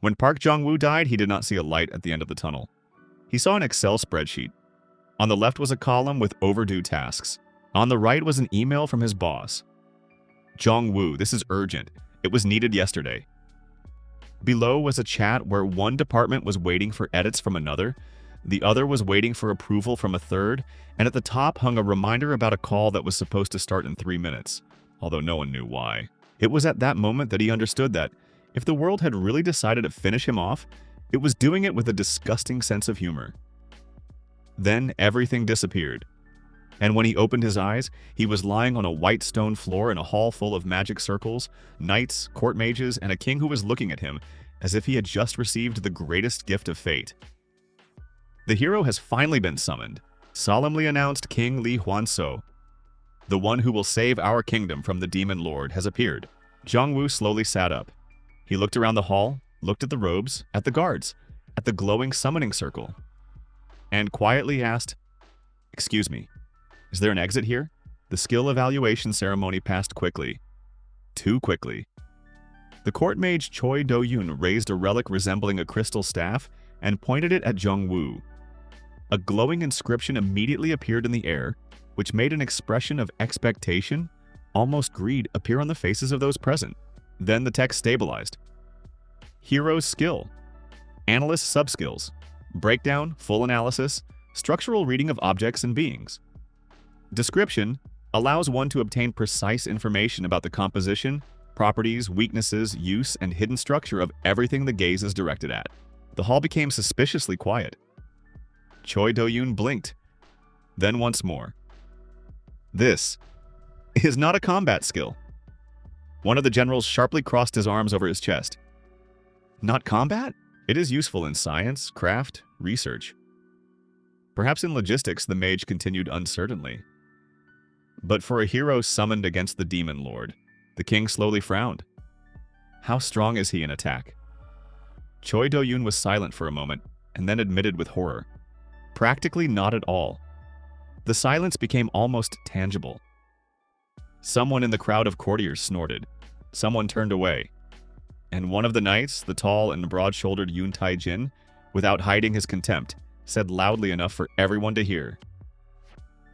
When Park Jong-woo died, he did not see a light at the end of the tunnel. He saw an Excel spreadsheet. On the left was a column with overdue tasks. On the right was an email from his boss. Jong-woo, this is urgent. It was needed yesterday. Below was a chat where one department was waiting for edits from another, the other was waiting for approval from a third, and at the top hung a reminder about a call that was supposed to start in 3 minutes, although no one knew why. It was at that moment that he understood that, if the world had really decided to finish him off, it was doing it with a disgusting sense of humor. Then everything disappeared. And when he opened his eyes, he was lying on a white stone floor in a hall full of magic circles, knights, court mages, and a king who was looking at him as if he had just received the greatest gift of fate. The hero has finally been summoned, solemnly announced King Li Huanso. The one who will save our kingdom from the demon lord has appeared. Jong-woo slowly sat up. He looked around the hall, looked at the robes, at the guards, at the glowing summoning circle, and quietly asked, "Excuse me, is there an exit here?" The skill evaluation ceremony passed quickly. Too quickly. The court mage Choi Do-yoon raised a relic resembling a crystal staff and pointed it at Jong-woo. A glowing inscription immediately appeared in the air, which made an expression of expectation, almost greed, appear on the faces of those present. Then the text stabilized. Hero's skill. Analyst subskills. Breakdown, full analysis, structural reading of objects and beings. Description allows one to obtain precise information about the composition, properties, weaknesses, use, and hidden structure of everything the gaze is directed at. The hall became suspiciously quiet. Choi Do-yoon blinked. Then once more. This is not a combat skill. One of the generals sharply crossed his arms over his chest. Not combat? It is useful in science, craft, research. Perhaps in logistics, the mage continued uncertainly. But for a hero summoned against the demon lord, the king slowly frowned. How strong is he in attack? Choi Do-yoon was silent for a moment, and then admitted with horror. Practically not at all. The silence became almost tangible. Someone in the crowd of courtiers snorted. Someone turned away. And one of the knights, the tall and broad-shouldered Yoon Tai-jin, without hiding his contempt, said loudly enough for everyone to hear.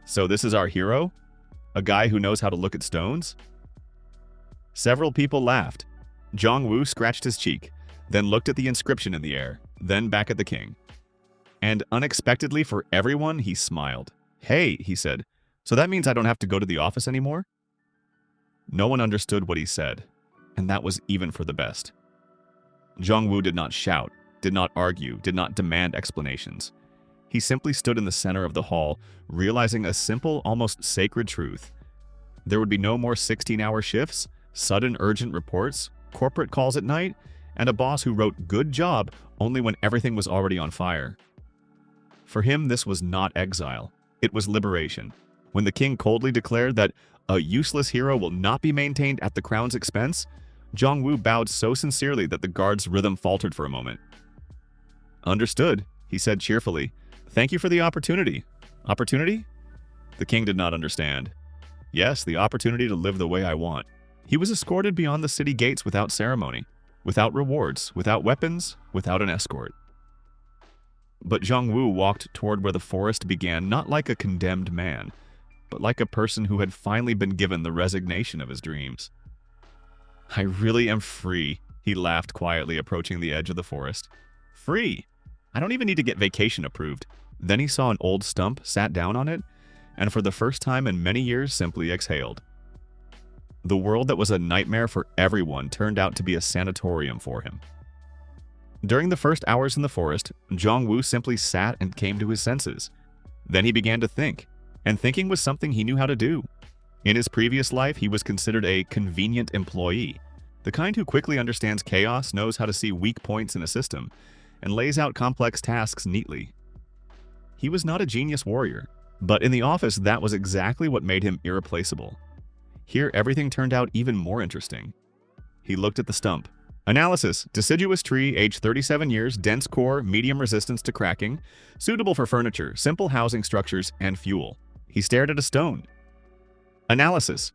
"So this is our hero? A guy who knows how to look at stones?" Several people laughed. Jong-woo scratched his cheek, then looked at the inscription in the air, then back at the king. And unexpectedly for everyone, he smiled. "Hey," he said, "so that means I don't have to go to the office anymore?" No one understood what he said, and that was even for the best. Jong-woo did not shout, did not argue, did not demand explanations. He simply stood in the center of the hall, realizing a simple, almost sacred truth. There would be no more 16-hour shifts, sudden urgent reports, corporate calls at night, and a boss who wrote "good job" only when everything was already on fire. For him, this was not exile. It was liberation. When the king coldly declared that a useless hero will not be maintained at the crown's expense, Jong-woo bowed so sincerely that the guard's rhythm faltered for a moment. "Understood," he said cheerfully. "Thank you for the opportunity." "Opportunity?" The king did not understand. "Yes, the opportunity to live the way I want." He was escorted beyond the city gates without ceremony, without rewards, without weapons, without an escort. But Jong-woo walked toward where the forest began not like a condemned man, but like a person who had finally been given the resignation of his dreams. "I really am free," he laughed quietly, approaching the edge of the forest. "Free! I don't even need to get vacation approved." Then he saw an old stump, sat down on it, and for the first time in many years simply exhaled. The world that was a nightmare for everyone turned out to be a sanatorium for him. During the first hours in the forest, Jong-woo simply sat and came to his senses. Then he began to think, and thinking was something he knew how to do. In his previous life, he was considered a convenient employee, the kind who quickly understands chaos, knows how to see weak points in a system, and lays out complex tasks neatly. He was not a genius warrior, but in the office that was exactly what made him irreplaceable. Here everything turned out even more interesting. He looked at the stump. Analysis: deciduous tree, age 37 years, dense core, medium resistance to cracking, suitable for furniture, simple housing structures, and fuel. He stared at a stone. Analysis: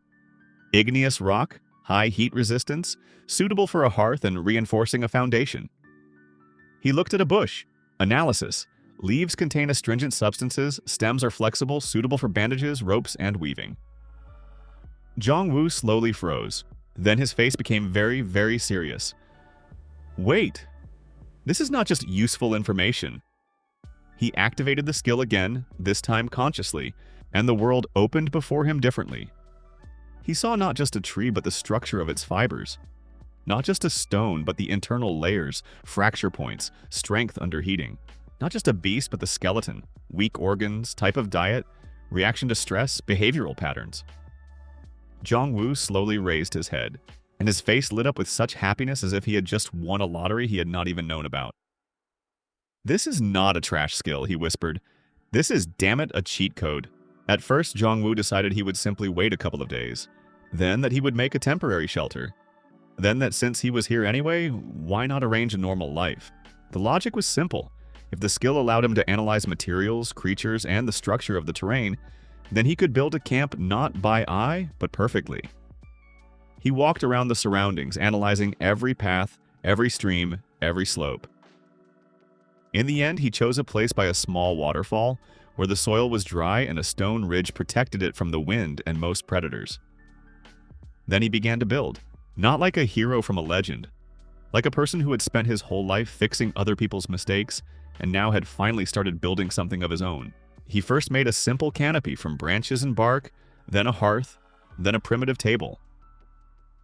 igneous rock, high heat resistance, suitable for a hearth and reinforcing a foundation. He looked at a bush. Analysis. Leaves contain astringent substances, stems are flexible, suitable for bandages, ropes, and weaving. Jong-woo slowly froze. Then his face became very, very serious. Wait, this is not just useful information. He activated the skill again, this time consciously, and the world opened before him differently. He saw not just a tree but the structure of its fibers. Not just a stone but the internal layers, fracture points, strength under heating. Not just a beast but the skeleton, weak organs, type of diet, reaction to stress, behavioral patterns. Jong-woo slowly raised his head, and his face lit up with such happiness as if he had just won a lottery he had not even known about. "This is not a trash skill," he whispered. "This is, damn it, a cheat code." At first, Jong-woo decided he would simply wait a couple of days. Then that he would make a temporary shelter. Then that since he was here anyway, why not arrange a normal life? The logic was simple. If the skill allowed him to analyze materials, creatures, and the structure of the terrain, then he could build a camp not by eye, but perfectly. He walked around the surroundings, analyzing every path, every stream, every slope. In the end, he chose a place by a small waterfall, where the soil was dry and a stone ridge protected it from the wind and most predators. Then he began to build, not like a hero from a legend, like a person who had spent his whole life fixing other people's mistakes and now had finally started building something of his own. He first made a simple canopy from branches and bark, then a hearth, then a primitive table.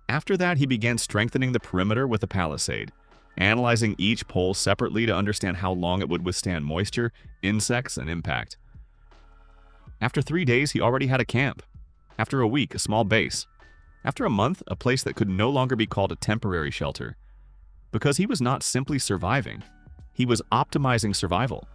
After that, he began strengthening the perimeter with a palisade, analyzing each pole separately to understand how long it would withstand moisture, insects, and impact. After 3 days, he already had a camp. After a week, a small base. After a month, a place that could no longer be called a temporary shelter. Because he was not simply surviving, he was optimizing survival.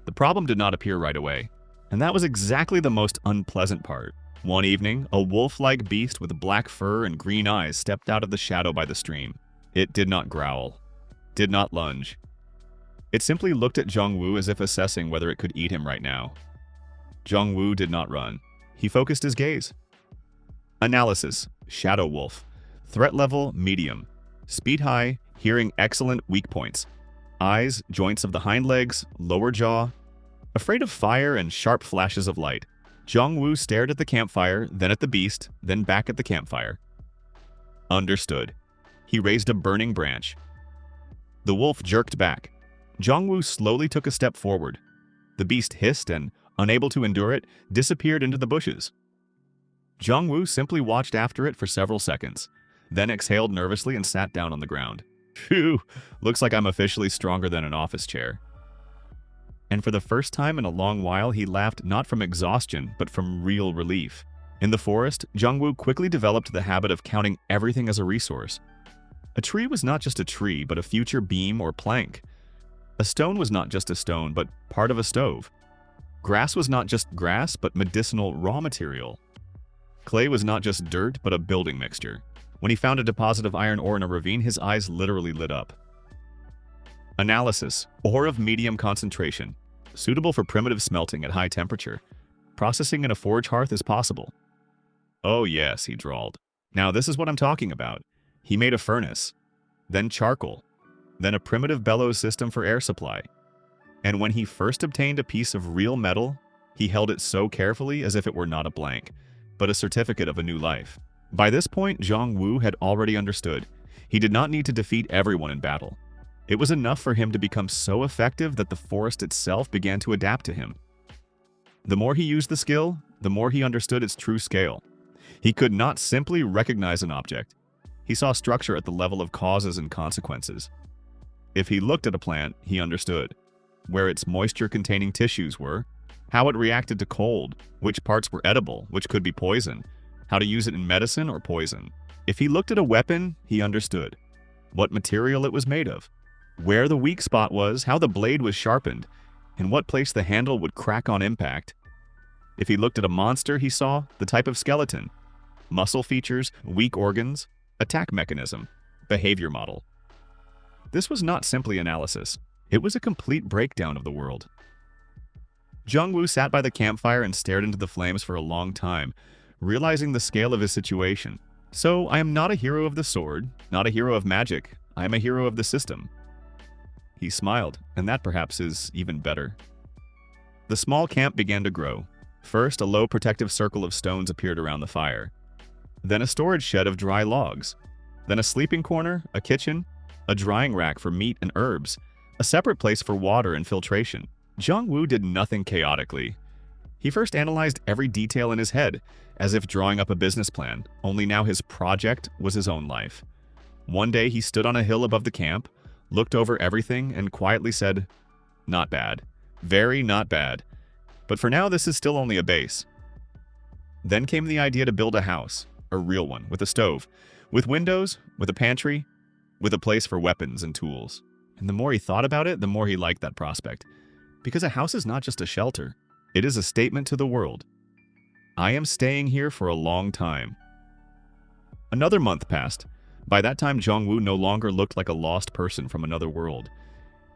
The problem did not appear right away, and that was exactly the most unpleasant part. One evening, a wolf-like beast with black fur and green eyes stepped out of the shadow by the stream. It did not growl, did not lunge. It simply looked at Jong-woo as if assessing whether it could eat him right now. Jong-woo did not run. He focused his gaze. Analysis: Shadow Wolf. Threat level: medium. Speed high, hearing excellent, weak points. Eyes, joints of the hind legs, lower jaw. Afraid of fire and sharp flashes of light. Jong-woo stared at the campfire, then at the beast, then back at the campfire. Understood. He raised a burning branch. The wolf jerked back. Jong-woo slowly took a step forward. The beast hissed and, unable to endure it, disappeared into the bushes. Jong-woo simply watched after it for several seconds, then exhaled nervously and sat down on the ground. Phew, looks like I'm officially stronger than an office chair. And for the first time in a long while, he laughed not from exhaustion, but from real relief. In the forest, Jong-woo quickly developed the habit of counting everything as a resource. A tree was not just a tree, but a future beam or plank. A stone was not just a stone, but part of a stove. Grass was not just grass, but medicinal raw material. Clay was not just dirt, but a building mixture. When he found a deposit of iron ore in a ravine, his eyes literally lit up. Analysis: Ore of medium concentration. Suitable for primitive smelting at high temperature. Processing in a forge hearth is possible. Oh yes, he drawled. Now this is what I'm talking about. He made a furnace, then charcoal, then a primitive bellows system for air supply. And when he first obtained a piece of real metal, he held it so carefully as if it were not a blank, but a certificate of a new life. By this point, Jong-woo had already understood. He did not need to defeat everyone in battle. It was enough for him to become so effective that the forest itself began to adapt to him. The more he used the skill, the more he understood its true scale. He could not simply recognize an object. He saw structure at the level of causes and consequences. If he looked at a plant, he understood where its moisture-containing tissues were, how it reacted to cold, which parts were edible, which could be poison, how to use it in medicine or poison. If he looked at a weapon, he understood what material it was made of, where the weak spot was, how the blade was sharpened, in what place the handle would crack on impact. If he looked at a monster, he saw the type of skeleton, muscle features, weak organs, attack mechanism, behavior model. This was not simply analysis. It was a complete breakdown of the world. Jong-woo sat by the campfire and stared into the flames for a long time, realizing the scale of his situation. So, I am not a hero of the sword, not a hero of magic, I am a hero of the system. He smiled, and that perhaps is even better. The small camp began to grow. First, a low protective circle of stones appeared around the fire. Then a storage shed of dry logs. Then a sleeping corner, a kitchen, a drying rack for meat and herbs, a separate place for water and filtration. Jong-woo did nothing chaotically. He first analyzed every detail in his head, as if drawing up a business plan, only now his project was his own life. One day he stood on a hill above the camp, looked over everything, and quietly said, "Not bad. Very not bad. But for now, this is still only a base." Then came the idea to build a house, a real one, with a stove, with windows, with a pantry, with a place for weapons and tools. And the more he thought about it, the more he liked that prospect. Because a house is not just a shelter. It is a statement to the world. I am staying here for a long time. Another month passed. By that time, Jong-woo no longer looked like a lost person from another world.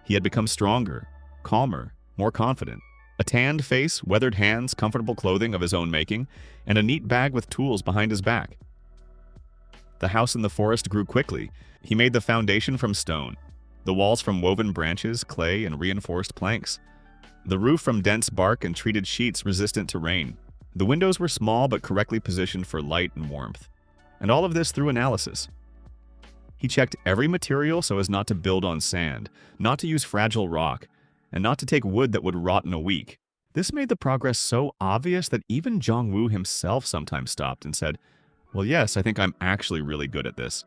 He had become stronger, calmer, more confident. A tanned face, weathered hands, comfortable clothing of his own making, and a neat bag with tools behind his back. The house in the forest grew quickly. He made the foundation from stone, the walls from woven branches, clay, and reinforced planks, the roof from dense bark and treated sheets resistant to rain. The windows were small but correctly positioned for light and warmth. And all of this through analysis. He checked every material so as not to build on sand, not to use fragile rock, and not to take wood that would rot in a week. This made the progress so obvious that even Jong-woo himself sometimes stopped and said, "Well, yes, I think I'm actually really good at this."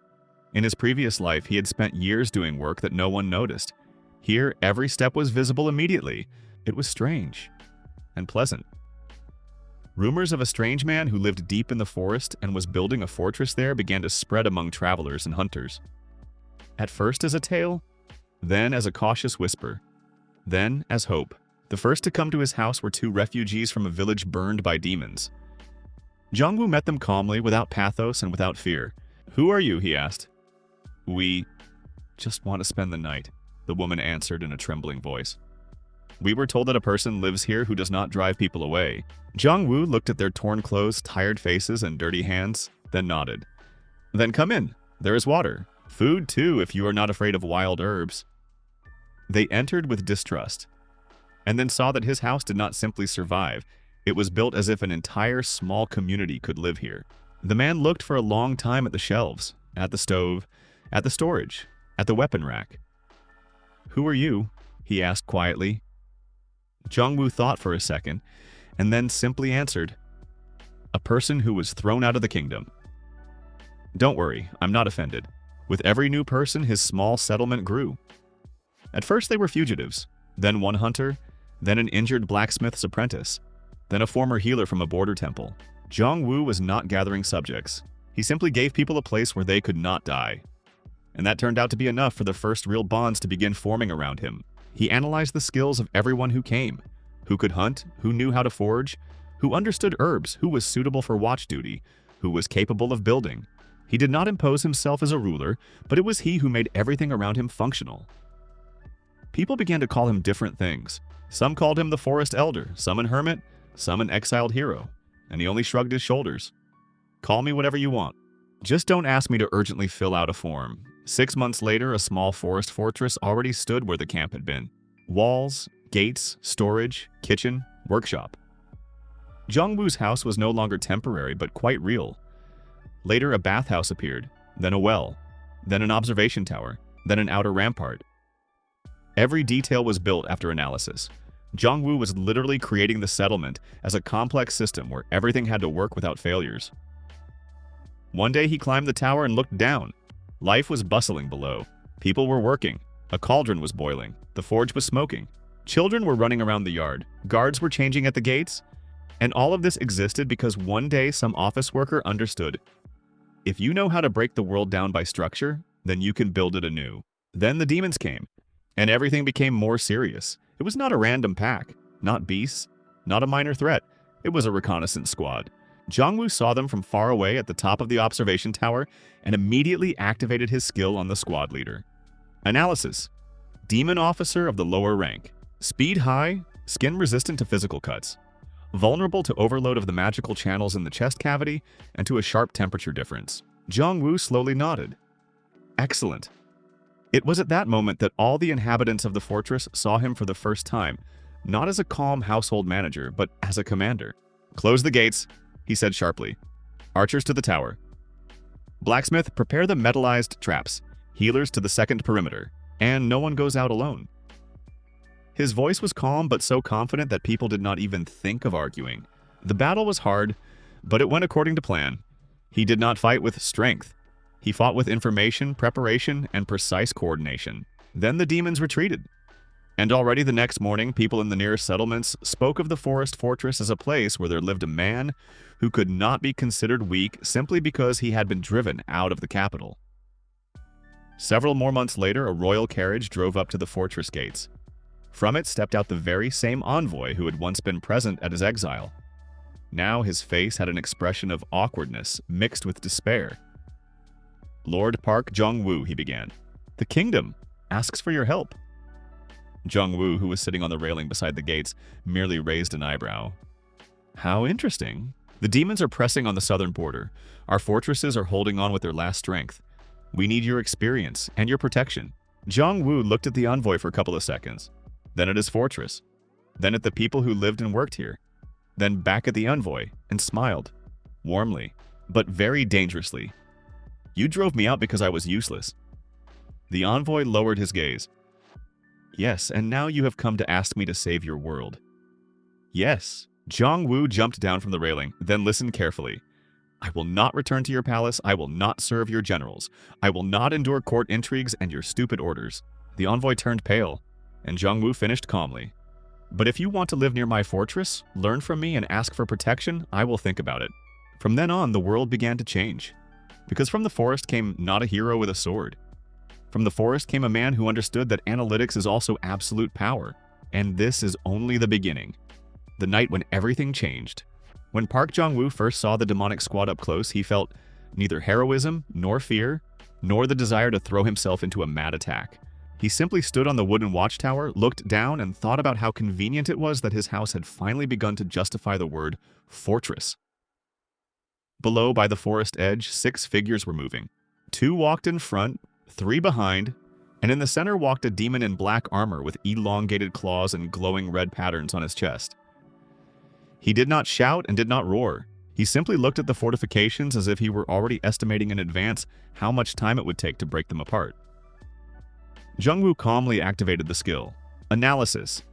In his previous life, he had spent years doing work that no one noticed. Here, every step was visible immediately. It was strange and pleasant. Rumors of a strange man who lived deep in the forest and was building a fortress there began to spread among travelers and hunters. At first as a tale, then as a cautious whisper, then as hope. The first to come to his house were two refugees from a village burned by demons. Jong-woo met them calmly, without pathos and without fear. "Who are you?" he asked. "We just want to spend the night," the woman answered in a trembling voice. "We were told that a person lives here who does not drive people away." Jong-woo looked at their torn clothes, tired faces, and dirty hands, then nodded. "Then come in. There is water. Food, too, if you are not afraid of wild herbs." They entered with distrust, and then saw that his house did not simply survive. It was built as if an entire small community could live here. The man looked for a long time at the shelves, at the stove, at the storage, at the weapon rack. "Who are you?" he asked quietly. Jong-woo thought for a second, and then simply answered, "A person who was thrown out of the kingdom." "Don't worry, I'm not offended." With every new person, his small settlement grew. At first they were fugitives, then one hunter, then an injured blacksmith's apprentice, then a former healer from a border temple. Jong-woo was not gathering subjects. He simply gave people a place where they could not die. And that turned out to be enough for the first real bonds to begin forming around him. He analyzed the skills of everyone who came, who could hunt, who knew how to forge, who understood herbs, who was suitable for watch duty, who was capable of building. He did not impose himself as a ruler, but it was he who made everything around him functional. People began to call him different things. Some called him the forest elder, some an hermit, some an exiled hero, and he only shrugged his shoulders. "Call me whatever you want. Just don't ask me to urgently fill out a form." 6 months later, a small forest fortress already stood where the camp had been. Walls, gates, storage, kitchen, workshop. Jong-woo's house was no longer temporary, but quite real. Later, a bathhouse appeared, then a well, then an observation tower, then an outer rampart. Every detail was built after analysis. Jong-woo was literally creating the settlement as a complex system where everything had to work without failures. One day he climbed the tower and looked down. Life was bustling below. People were working. A cauldron was boiling. The forge was smoking. Children were running around the yard. Guards were changing at the gates. And all of this existed because one day some office worker understood. If you know how to break the world down by structure, then you can build it anew. Then the demons came, and everything became more serious. It was not a random pack, not beasts, not a minor threat. It was a reconnaissance squad. Jong-woo saw them from far away at the top of the observation tower and immediately activated his skill on the squad leader. Analysis. Demon officer of the lower rank. Speed high, skin resistant to physical cuts. Vulnerable to overload of the magical channels in the chest cavity and to a sharp temperature difference. Jong-woo slowly nodded. Excellent. It was at that moment that all the inhabitants of the fortress saw him for the first time, not as a calm household manager, but as a commander. "Close the gates," he said sharply. "Archers to the tower. Blacksmith, prepare the metallized traps. Healers to the second perimeter. And no one goes out alone." His voice was calm but so confident that people did not even think of arguing. The battle was hard, but it went according to plan. He did not fight with strength. He fought with information, preparation, and precise coordination. Then the demons retreated. And already the next morning, people in the nearest settlements spoke of the forest fortress as a place where there lived a man who could not be considered weak simply because he had been driven out of the capital. Several more months later, a royal carriage drove up to the fortress gates. From it stepped out the very same envoy who had once been present at his exile. Now his face had an expression of awkwardness mixed with despair. "Lord Park Jong-woo," he began, "the kingdom asks for your help." Jong-woo, who was sitting on the railing beside the gates, merely raised an eyebrow. "How interesting. The demons are pressing on the southern border. Our fortresses are holding on with their last strength. We need your experience and your protection." Jong-woo looked at the envoy for a couple of seconds, then at his fortress, then at the people who lived and worked here, then back at the envoy, and smiled, warmly, but very dangerously. "You drove me out because I was useless." The envoy lowered his gaze. "Yes, and now you have come to ask me to save your world." "Yes." Jong-woo jumped down from the railing, then listened carefully. "I will not return to your palace. I will not serve your generals. I will not endure court intrigues and your stupid orders." The envoy turned pale, and Jong-woo finished calmly. "But if you want to live near my fortress, learn from me, and ask for protection, I will think about it." From then on, the world began to change. Because from the forest came not a hero with a sword. From the forest came a man who understood that analytics is also absolute power. And this is only the beginning. The night when everything changed. When Park Jong-woo first saw the demonic squad up close, he felt neither heroism, nor fear, nor the desire to throw himself into a mad attack. He simply stood on the wooden watchtower, looked down, and thought about how convenient it was that his house had finally begun to justify the word fortress. Below, by the forest edge, 6 figures were moving. 2 walked in front, 3 behind, and in the center walked a demon in black armor with elongated claws and glowing red patterns on his chest. He did not shout and did not roar. He simply looked at the fortifications as if he were already estimating in advance how much time it would take to break them apart. Jong-woo calmly activated the skill. Analysis.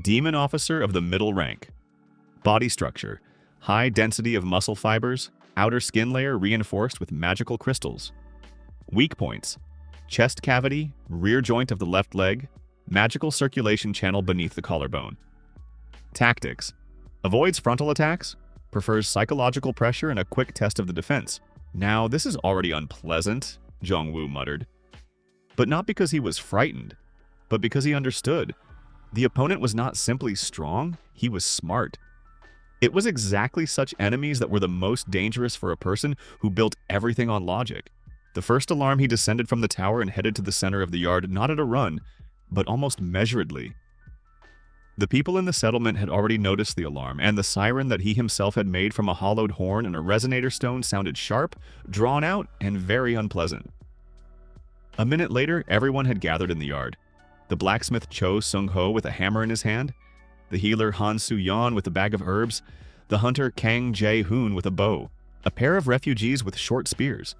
Demon officer of the middle rank. Body structure. High density of muscle fibers. Outer skin layer reinforced with magical crystals. Weak points. Chest cavity, rear joint of the left leg, magical circulation channel beneath the collarbone. Tactics. Avoids frontal attacks, prefers psychological pressure and a quick test of the defense. Now, this is already unpleasant, Jong-woo muttered. But not because he was frightened, but because he understood. The opponent was not simply strong, he was smart. It was exactly such enemies that were the most dangerous for a person who built everything on logic. The first alarm, he descended from the tower and headed to the center of the yard, not at a run, but almost measuredly. The people in the settlement had already noticed the alarm, and the siren that he himself had made from a hollowed horn and a resonator stone sounded sharp, drawn out, and very unpleasant. A minute later, everyone had gathered in the yard. The blacksmith Cho Sung-ho with a hammer in his hand, the healer Han Soo-yeon with a bag of herbs, the hunter Kang Jae-hoon with a bow, a pair of refugees with short spears.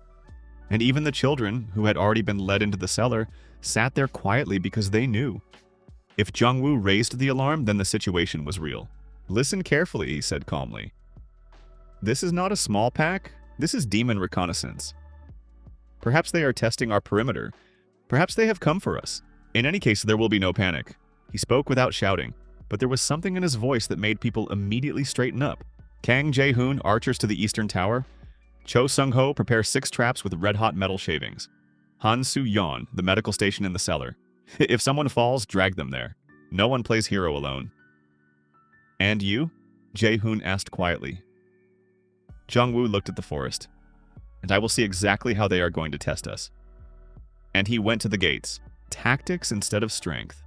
And even the children, who had already been led into the cellar, sat there quietly because they knew. If Jong-woo raised the alarm, then the situation was real. "Listen carefully," he said calmly. "This is not a small pack. This is demon reconnaissance. Perhaps they are testing our perimeter. Perhaps they have come for us. In any case, there will be no panic." He spoke without shouting, but there was something in his voice that made people immediately straighten up. Kang Jae-hoon, archers to the eastern tower. Cho Sung-ho, prepare 6 traps with red-hot metal shavings. Han Soo-yeon, the medical station in the cellar. If someone falls, drag them there. No one plays hero alone. "And you?" Jae-hoon asked quietly. Jong-woo looked at the forest. "And I will see exactly how they are going to test us." And he went to the gates. Tactics instead of strength.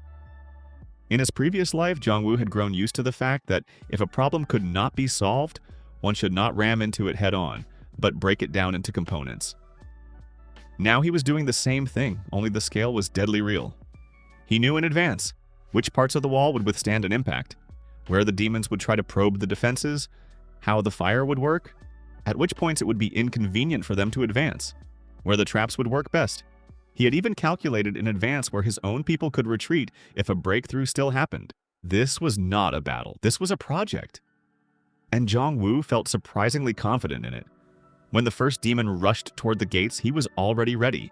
In his previous life, Jong-woo had grown used to the fact that if a problem could not be solved, one should not ram into it head-on, but break it down into components. Now he was doing the same thing, only the scale was deadly real. He knew in advance which parts of the wall would withstand an impact, where the demons would try to probe the defenses, how the fire would work, at which points it would be inconvenient for them to advance, where the traps would work best. He had even calculated in advance where his own people could retreat if a breakthrough still happened. This was not a battle. This was a project. And Jong-woo felt surprisingly confident in it. When the first demon rushed toward the gates, he was already ready.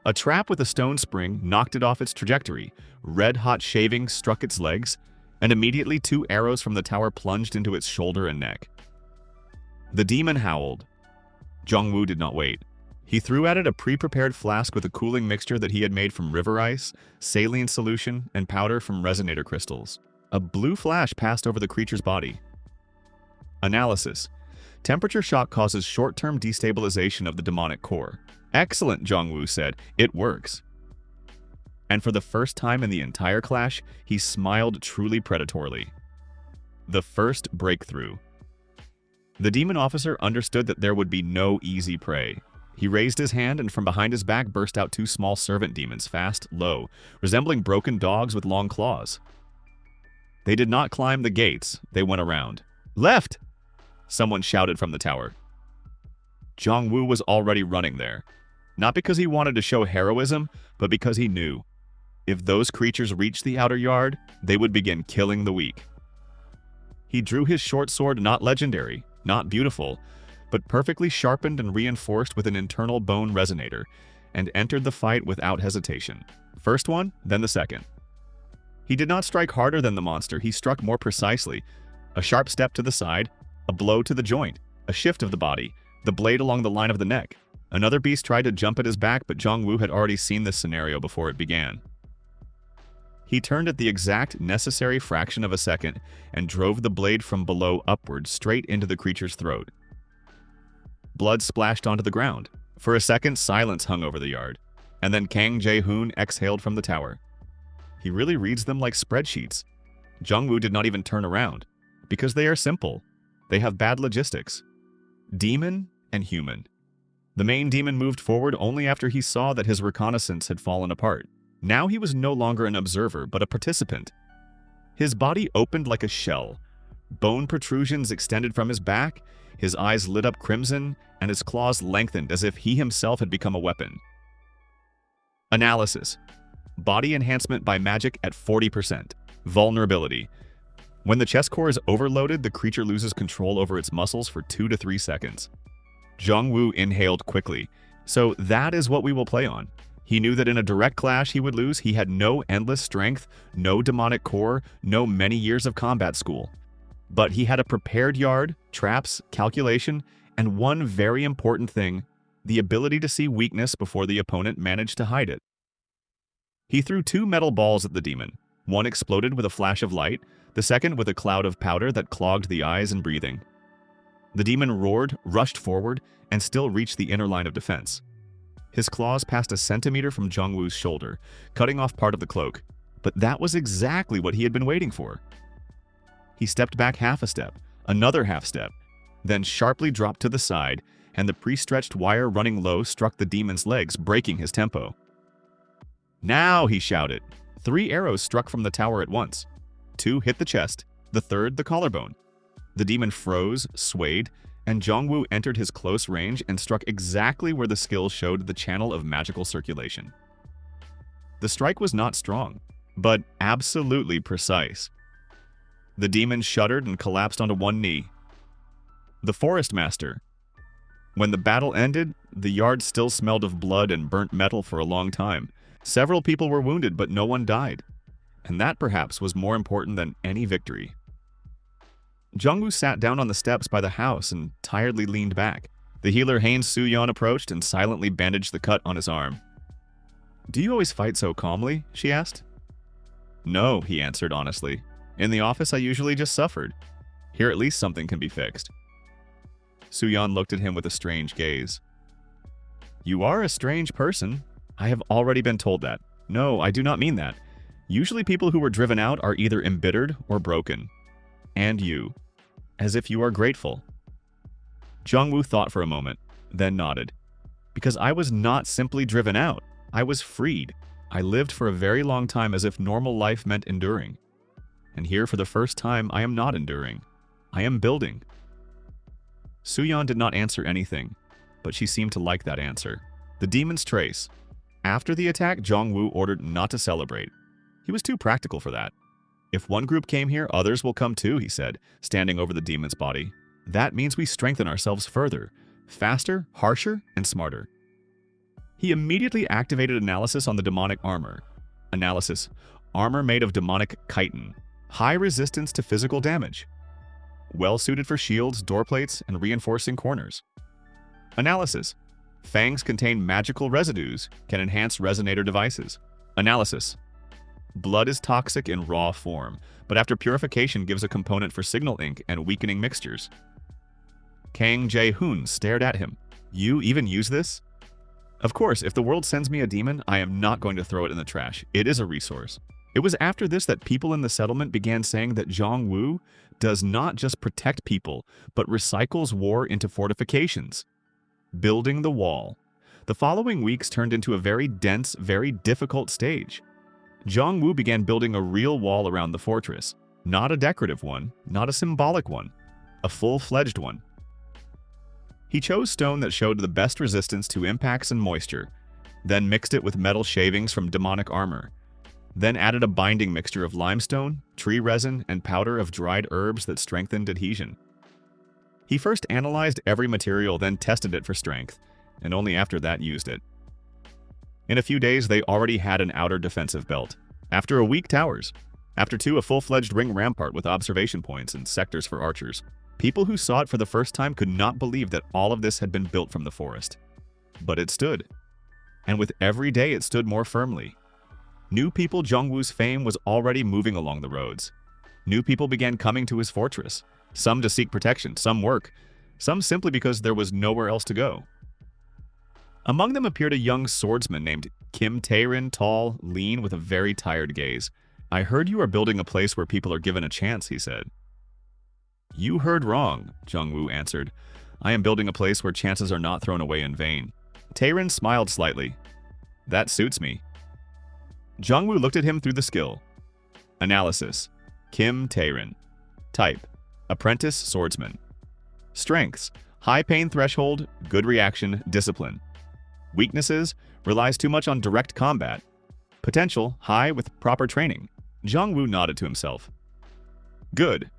A trap with a stone spring knocked it off its trajectory, red-hot shavings struck its legs, and immediately 2 arrows from the tower plunged into its shoulder and neck. The demon howled. Jong-woo did not wait. He threw at it a pre-prepared flask with a cooling mixture that he had made from river ice, saline solution, and powder from resonator crystals. A blue flash passed over the creature's body. Analysis. Temperature shock causes short-term destabilization of the demonic core. Excellent, Jong-woo said. It works. And for the first time in the entire clash, he smiled truly predatorily. The first breakthrough. The demon officer understood that there would be no easy prey. He raised his hand, and from behind his back burst out 2 small servant demons, fast, low, resembling broken dogs with long claws. They did not climb the gates, they went around. "Left!" someone shouted from the tower. Jong-woo was already running there, not because he wanted to show heroism, but because he knew. If those creatures reached the outer yard, they would begin killing the weak. He drew his short sword, not legendary, not beautiful, but perfectly sharpened and reinforced with an internal bone resonator, and entered the fight without hesitation. First one, then the second. He did not strike harder than the monster, he struck more precisely. A sharp step to the side, a blow to the joint, a shift of the body, the blade along the line of the neck. Another beast tried to jump at his back, but Jong-woo had already seen this scenario before it began. He turned at the exact necessary fraction of a second and drove the blade from below upward straight into the creature's throat. Blood splashed onto the ground. For a second, silence hung over the yard, and then Kang Jae-hoon exhaled from the tower. He really reads them like spreadsheets. Jong-woo did not even turn around, because they are simple. They have bad logistics. Demon and human. The main demon moved forward only after he saw that his reconnaissance had fallen apart. Now he was no longer an observer, but a participant. His body opened like a shell. Bone protrusions extended from his back, his eyes lit up crimson, and his claws lengthened as if he himself had become a weapon. Analysis. Body enhancement by magic at 40%. Vulnerability. When the chest core is overloaded, the creature loses control over its muscles for 2 to 3 seconds. Jong-woo inhaled quickly. So that is what we will play on. He knew that in a direct clash he would lose. He had no endless strength, no demonic core, no many years of combat school. But he had a prepared yard, traps, calculation, and one very important thing, the ability to see weakness before the opponent managed to hide it. He threw 2 metal balls at the demon. One exploded with a flash of light, the second with a cloud of powder that clogged the eyes and breathing. The demon roared, rushed forward, and still reached the inner line of defense. His claws passed a centimeter from Jong-woo's shoulder, cutting off part of the cloak, but that was exactly what he had been waiting for. He stepped back half a step, another half step, then sharply dropped to the side, and the pre-stretched wire running low struck the demon's legs, breaking his tempo. "Now!" he shouted. 3 arrows struck from the tower at once. 2 hit the chest, the third the collarbone. The demon froze, swayed, and Jong-woo entered his close range and struck exactly where the skill showed the channel of magical circulation. The strike was not strong, but absolutely precise. The demon shuddered and collapsed onto one knee. The Forest Master. When the battle ended, the yard still smelled of blood and burnt metal for a long time. Several people were wounded, but no one died. And that perhaps was more important than any victory. Jong-woo sat down on the steps by the house and tiredly leaned back. The healer Hain Soo-yeon approached and silently bandaged the cut on his arm. "Do you always fight so calmly?" she asked. "No," he answered honestly. "In the office I usually just suffered. Here at least something can be fixed." Soo-yeon looked at him with a strange gaze. "You are a strange person. I have already been told that. No, I do not mean that. Usually people who were driven out are either embittered or broken. And you. As if you are grateful." Jong-woo thought for a moment, then nodded. Because I was not simply driven out. I was freed. I lived for a very long time as if normal life meant enduring. And here, for the first time, I am not enduring. I am building. Suyeon did not answer anything, but she seemed to like that answer. The demon's trace. After the attack, Jong-woo ordered not to celebrate. He was too practical for that. If one group came here, others will come too, he said, standing over the demon's body. That means we strengthen ourselves further, faster, harsher, and smarter. He immediately activated analysis on the demonic armor. Analysis. Armor made of demonic chitin. High resistance to physical damage. Well suited for shields, door plates, and reinforcing corners. Analysis. Fangs contain magical residues, can enhance resonator devices. Analysis. Blood is toxic in raw form, but after purification gives a component for signal ink and weakening mixtures. Kang Jae-hoon stared at him. You even use this? Of course, if the world sends me a demon, I am not going to throw it in the trash. It is a resource. It was after this that people in the settlement began saying that Jong-woo does not just protect people, but recycles war into fortifications. Building the wall. The following weeks turned into a very dense, very difficult stage. Jong-woo began building a real wall around the fortress. Not a decorative one, not a symbolic one, a full-fledged one. He chose stone that showed the best resistance to impacts and moisture, then mixed it with metal shavings from demonic armor, then added a binding mixture of limestone, tree resin, and powder of dried herbs that strengthened adhesion. He first analyzed every material, then tested it for strength, and only after that used it. In a few days, they already had an outer defensive belt. After a week, towers. After 2, a full-fledged ring rampart with observation points and sectors for archers. People who saw it for the first time could not believe that all of this had been built from the forest. But it stood. And with every day, it stood more firmly. New people, Jong-woo's fame was already moving along the roads. New people began coming to his fortress. Some to seek protection, some work, some simply because there was nowhere else to go. Among them appeared a young swordsman named Kim Tae-rin, tall, lean, with a very tired gaze. I heard you are building a place where people are given a chance, he said. You heard wrong, Jong-woo answered. I am building a place where chances are not thrown away in vain. Tae-rin smiled slightly. That suits me. Jong-woo looked at him through the skill. Analysis. Kim Tae-rin. Type. Apprentice swordsman. Strengths. High pain threshold, good reaction, discipline. Weaknesses. Relies too much on direct combat. Potential. High with proper training. Jong-woo nodded to himself. Good.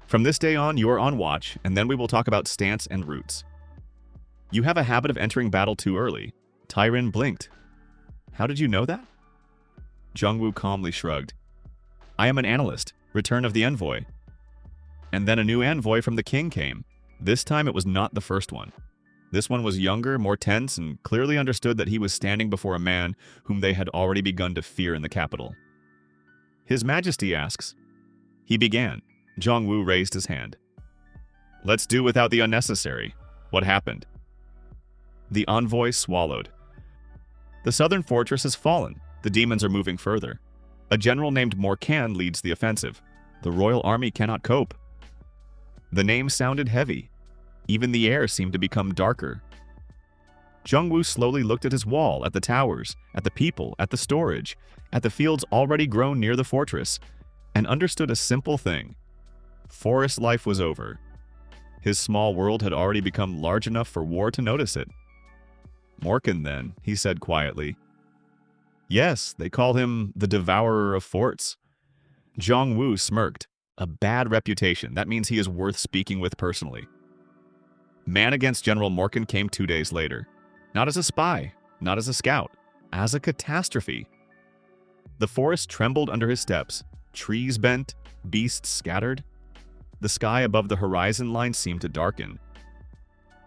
From this day on, you are on watch, and then we will talk about stance and routes. You have a habit of entering battle too early. Tae-rin blinked. How did you know that? Jong-woo calmly shrugged. I am an analyst. Return of the envoy. And then a new envoy from the king came. This time it was not the first one. This one was younger, more tense, and clearly understood that he was standing before a man whom they had already begun to fear in the capital. His Majesty asks. He began. Jong-woo raised his hand. Let's do without the unnecessary. What happened? The envoy swallowed. The southern fortress has fallen. The demons are moving further. A general named Morkan leads the offensive. The royal army cannot cope. The name sounded heavy. Even the air seemed to become darker. Jong-woo slowly looked at his wall, at the towers, at the people, at the storage, at the fields already grown near the fortress, and understood a simple thing. Forest life was over. His small world had already become large enough for war to notice it. Morkan, then, he said quietly. Yes, they call him the Devourer of Forts. Jong-woo smirked. A bad reputation. That means he is worth speaking with personally. Man against General Morkan came 2 days later. Not as a spy, not as a scout, as a catastrophe. The forest trembled under his steps. Trees bent, beasts scattered. The sky above the horizon line seemed to darken.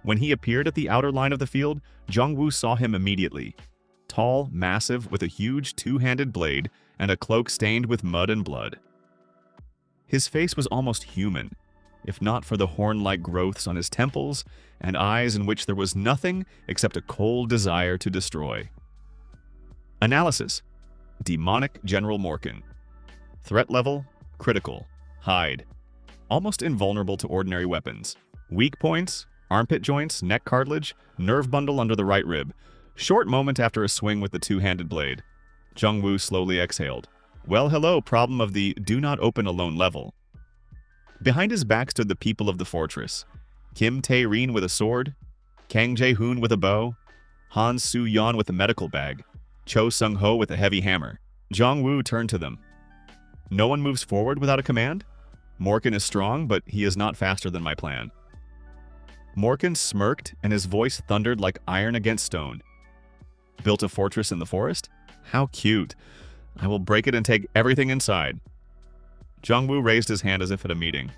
When he appeared at the outer line of the field, Jong-woo saw him immediately. Tall, massive, with a huge two-handed blade and a cloak stained with mud and blood. His face was almost human, if not for the horn-like growths on his temples and eyes in which there was nothing except a cold desire to destroy. Analysis. Demonic General Morkan. Threat level, critical. Hide. Almost invulnerable to ordinary weapons. Weak points, Armpit joints, neck cartilage, nerve bundle under the right rib. Short moment after a swing with the two-handed blade. Jung-woo slowly exhaled. Well, hello, problem of the do not open alone level. Behind his back stood the people of the fortress. Kim Tae-rin with a sword, Kang Jae-hoon with a bow, Han Soo-yeon with a medical bag, Cho Sung-ho with a heavy hammer. Jung-woo turned to them. No one moves forward without a command? Morkan is strong, but he is not faster than my plan. Morkan smirked, and his voice thundered like iron against stone. Built a fortress in the forest? How cute. I will break it and take everything inside. Jung-woo raised his hand as if at a meeting.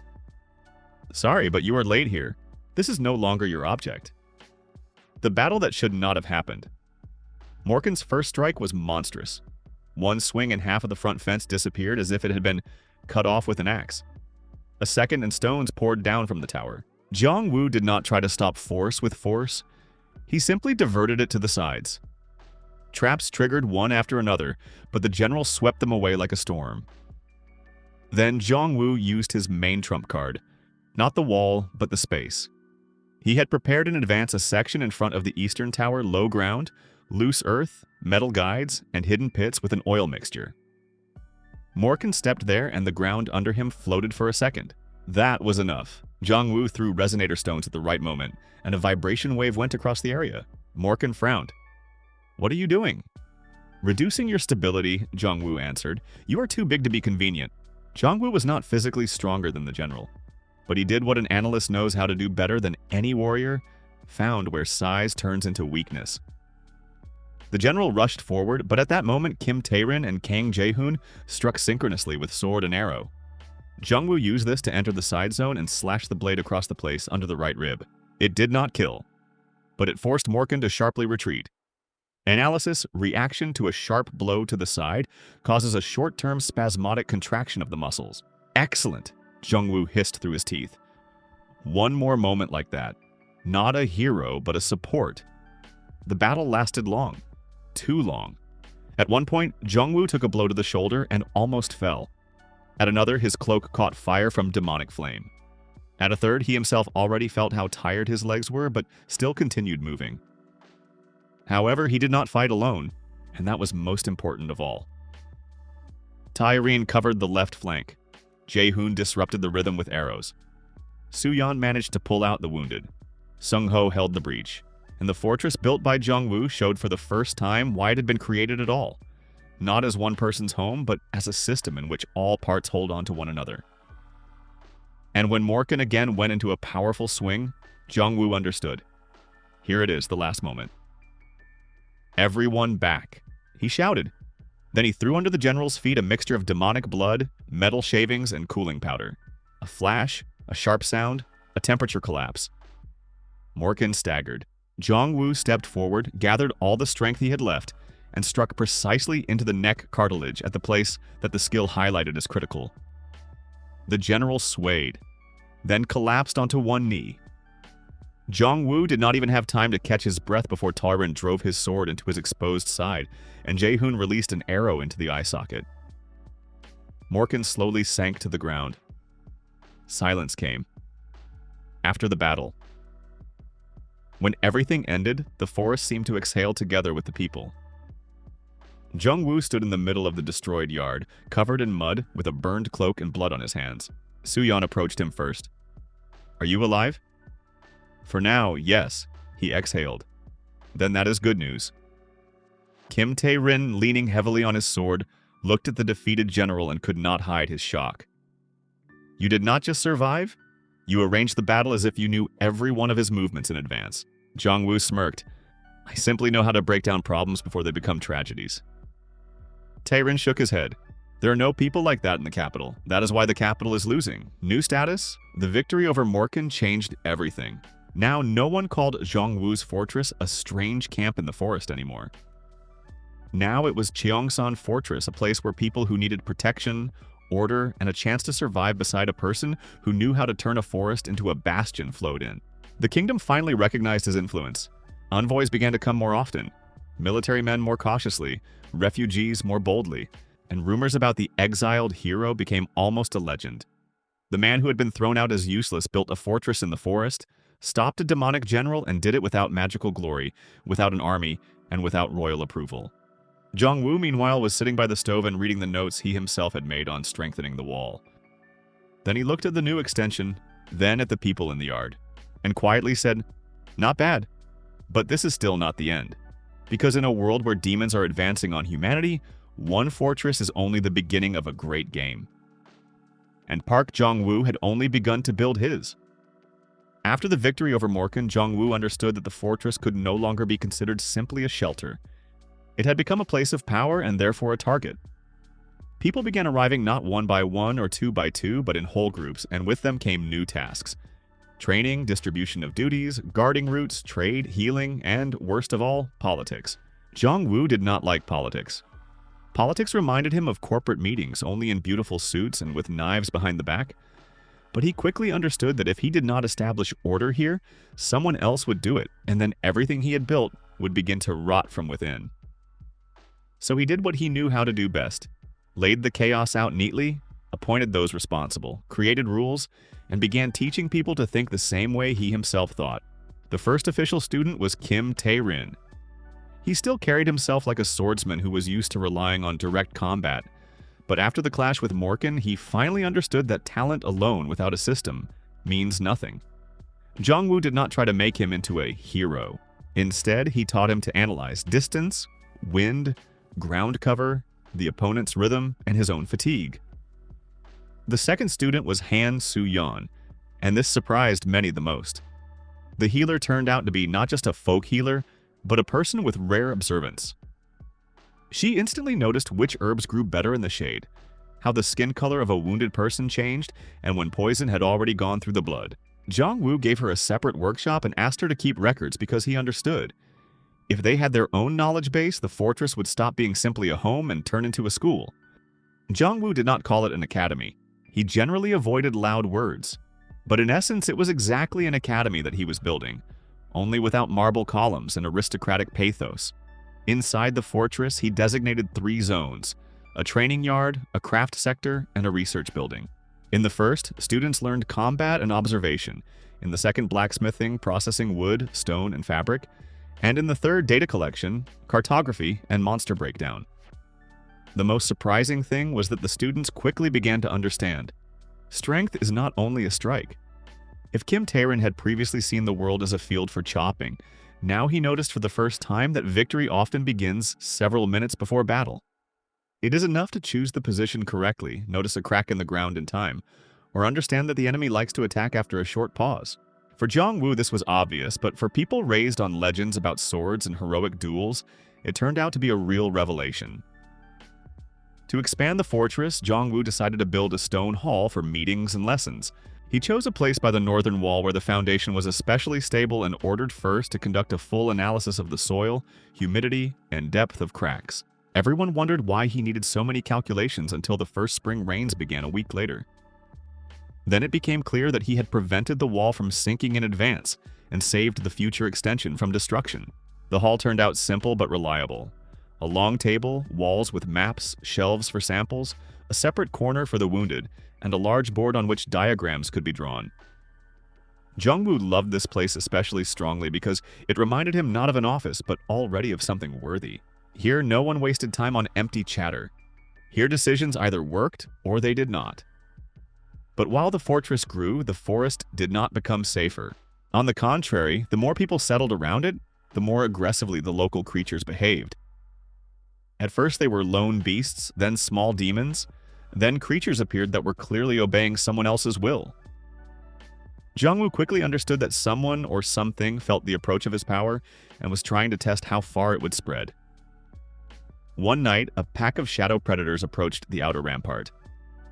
Sorry, but you are late here. This is no longer your object. The battle that should not have happened. Morkan's first strike was monstrous. One swing and half of the front fence disappeared as if it had been cut off with an axe. A second and stones poured down from the tower. Jung-woo did not try to stop force with force. He simply diverted it to the sides. Traps triggered one after another, but the general swept them away like a storm. Then Jung-woo used his main trump card. Not the wall, but the space. He had prepared in advance a section in front of the eastern tower low ground, loose earth, metal guides, and hidden pits with an oil mixture. Morkan stepped there and the ground under him floated for a second. That was enough. Jung-woo threw resonator stones at the right moment, and a vibration wave went across the area. Morkan frowned. What are you doing? Reducing your stability, Jung-woo answered. You are too big to be convenient. Jung-woo was not physically stronger than the general, but he did what an analyst knows how to do better than any warrior, found where size turns into weakness. The general rushed forward, but at that moment Kim Tae-rin and Kang Jae-hoon struck synchronously with sword and arrow. Jung-woo used this to enter the side zone and slash the blade across the place under the right rib. It did not kill, but it forced Morkan to sharply retreat. Analysis: reaction to a sharp blow to the side causes a short-term spasmodic contraction of the muscles. Excellent, Jung-woo hissed through his teeth. One more moment like that. Not a hero, but a support. The battle lasted long. Too long. At one point, Jung-woo took a blow to the shoulder and almost fell. At another, his cloak caught fire from demonic flame. At a third, he himself already felt how tired his legs were, but still continued moving. However, he did not fight alone, and that was most important of all. Tae-rin covered the left flank. Jae-hoon disrupted the rhythm with arrows. Soo-yeon managed to pull out the wounded. Sung-ho held the breach, and the fortress built by Jung-woo showed for the first time why it had been created at all. Not as one person's home, but as a system in which all parts hold on to one another. And when Morkan again went into a powerful swing, Jung-woo understood. Here it is, the last moment. Everyone back, he shouted. Then he threw under the general's feet a mixture of demonic blood, metal shavings, and cooling powder. A flash, a sharp sound, a temperature collapse. Morkan staggered. Jung-woo stepped forward, gathered all the strength he had left, and struck precisely into the neck cartilage at the place that the skill highlighted as critical. The general swayed, then collapsed onto one knee. Jung-woo did not even have time to catch his breath before Tae-rin drove his sword into his exposed side, and Jae-hoon released an arrow into the eye socket. Morkan slowly sank to the ground. Silence came. After the battle. When everything ended, the forest seemed to exhale together with the people. Jung-woo stood in the middle of the destroyed yard, covered in mud, with a burned cloak and blood on his hands. Soo-yeon approached him first. Are you alive? For now, yes, he exhaled. Then that is good news. Kim Tae-rin, leaning heavily on his sword, looked at the defeated general and could not hide his shock. You did not just survive? You arranged the battle as if you knew every one of his movements in advance. Jung-woo smirked. I simply know how to break down problems before they become tragedies. Tae-rin shook his head. There are no people like that in the capital. That is why the capital is losing. New status? The victory over Morkan changed everything. Now no one called Jung-woo's fortress a strange camp in the forest anymore. Now it was Cheongsan Fortress, a place where people who needed protection, order, and a chance to survive beside a person who knew how to turn a forest into a bastion flowed in. The kingdom finally recognized his influence. Envoys began to come more often, military men more cautiously, refugees more boldly, and rumors about the exiled hero became almost a legend. The man who had been thrown out as useless built a fortress in the forest, stopped a demonic general, and did it without magical glory, without an army, and without royal approval. Jong-woo, meanwhile, was sitting by the stove and reading the notes he himself had made on strengthening the wall. Then he looked at the new extension, then at the people in the yard, and quietly said, "Not bad, but this is still not the end. Because in a world where demons are advancing on humanity, one fortress is only the beginning of a great game." And Park Jong-woo had only begun to build his. After the victory over Morkan, Jong-woo understood that the fortress could no longer be considered simply a shelter. It had become a place of power and therefore a target. People began arriving not one by one or two by two, but in whole groups, and with them came new tasks. Training, distribution of duties, guarding routes, trade, healing, and, worst of all, politics. Jong-woo did not like politics. Politics reminded him of corporate meetings, only in beautiful suits and with knives behind the back. But he quickly understood that if he did not establish order here, someone else would do it, and then everything he had built would begin to rot from within. So he did what he knew how to do best, laid the chaos out neatly, appointed those responsible, created rules, and began teaching people to think the same way he himself thought. The first official student was Kim Tae-rin. He still carried himself like a swordsman who was used to relying on direct combat. But after the clash with Morkan, he finally understood that talent alone without a system means nothing. Jong-woo did not try to make him into a hero. Instead, he taught him to analyze distance, wind, ground cover, the opponent's rhythm, and his own fatigue. The second student was Han Soo-yeon, and this surprised many the most. The healer turned out to be not just a folk healer, but a person with rare observance. She instantly noticed which herbs grew better in the shade, how the skin color of a wounded person changed, and when poison had already gone through the blood. Jong-woo gave her a separate workshop and asked her to keep records because he understood. If they had their own knowledge base, the fortress would stop being simply a home and turn into a school. Jong-woo did not call it an academy. He generally avoided loud words. But in essence, it was exactly an academy that he was building, only without marble columns and aristocratic pathos. Inside the fortress, he designated 3 zones: a training yard, a craft sector, and a research building. In the first, students learned combat and observation. In the second, blacksmithing, processing wood, stone, and fabric. And in the third, data collection, cartography, and monster breakdown. The most surprising thing was that the students quickly began to understand. Strength is not only a strike. If Kim Tae-rin had previously seen the world as a field for chopping, now he noticed for the first time that victory often begins several minutes before battle. It is enough to choose the position correctly, notice a crack in the ground in time, or understand that the enemy likes to attack after a short pause. For Jong-woo, this was obvious, but for people raised on legends about swords and heroic duels, it turned out to be a real revelation. To expand the fortress, Jong-woo decided to build a stone hall for meetings and lessons. He chose a place by the northern wall where the foundation was especially stable and ordered first to conduct a full analysis of the soil, humidity, and depth of cracks. Everyone wondered why he needed so many calculations until the first spring rains began a week later. Then it became clear that he had prevented the wall from sinking in advance and saved the future extension from destruction. The hall turned out simple but reliable. A long table, walls with maps, shelves for samples, a separate corner for the wounded, and a large board on which diagrams could be drawn. Jong-woo loved this place especially strongly because it reminded him not of an office, but already of something worthy. Here, no one wasted time on empty chatter. Here, decisions either worked or they did not. But while the fortress grew, the forest did not become safer. On the contrary, the more people settled around it, the more aggressively the local creatures behaved. At first they were lone beasts, then small demons, then creatures appeared that were clearly obeying someone else's will. Jong-woo quickly understood that someone or something felt the approach of his power and was trying to test how far it would spread. One night, a pack of shadow predators approached the outer rampart.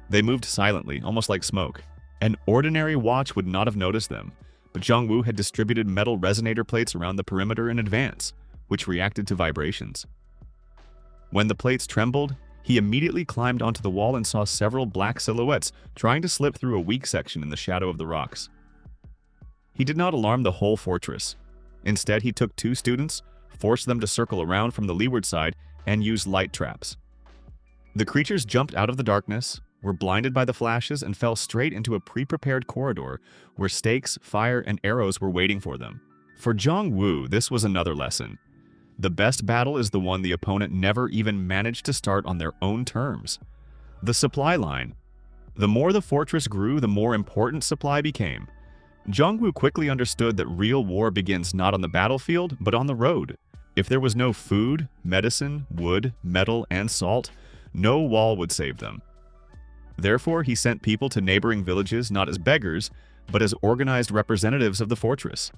They moved silently, almost like smoke. An ordinary watch would not have noticed them, but Jong-woo had distributed metal resonator plates around the perimeter in advance, which reacted to vibrations. When the plates trembled, he immediately climbed onto the wall and saw several black silhouettes trying to slip through a weak section in the shadow of the rocks. He did not alarm the whole fortress. Instead, he took 2 students, forced them to circle around from the leeward side, and used light traps. The creatures jumped out of the darkness, were blinded by the flashes and fell straight into a pre-prepared corridor where stakes, fire, and arrows were waiting for them. For Jong-woo, this was another lesson. The best battle is the one the opponent never even managed to start on their own terms. The supply line. The more the fortress grew, the more important supply became. Jong-woo quickly understood that real war begins not on the battlefield, but on the road. If there was no food, medicine, wood, metal, and salt, no wall would save them. Therefore, he sent people to neighboring villages not as beggars, but as organized representatives of the fortress.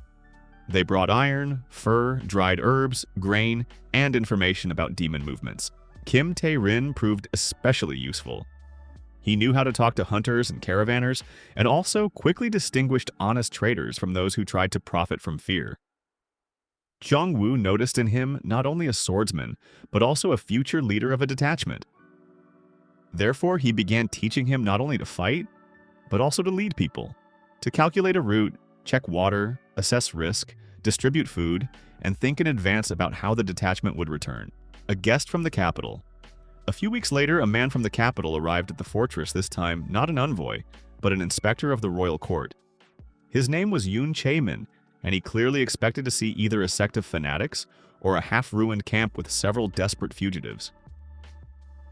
They brought iron, fur, dried herbs, grain, and information about demon movements. Kim Tae-rin proved especially useful. He knew how to talk to hunters and caravanners, and also quickly distinguished honest traders from those who tried to profit from fear. Jong-woo noticed in him not only a swordsman, but also a future leader of a detachment. Therefore, he began teaching him not only to fight, but also to lead people, to calculate a route, check water, assess risk, distribute food, and think in advance about how the detachment would return. A guest from the capital. A few weeks later, a man from the capital arrived at the fortress, this time not an envoy, but an inspector of the royal court. His name was Yoon Chae-min, and he clearly expected to see either a sect of fanatics or a half-ruined camp with several desperate fugitives.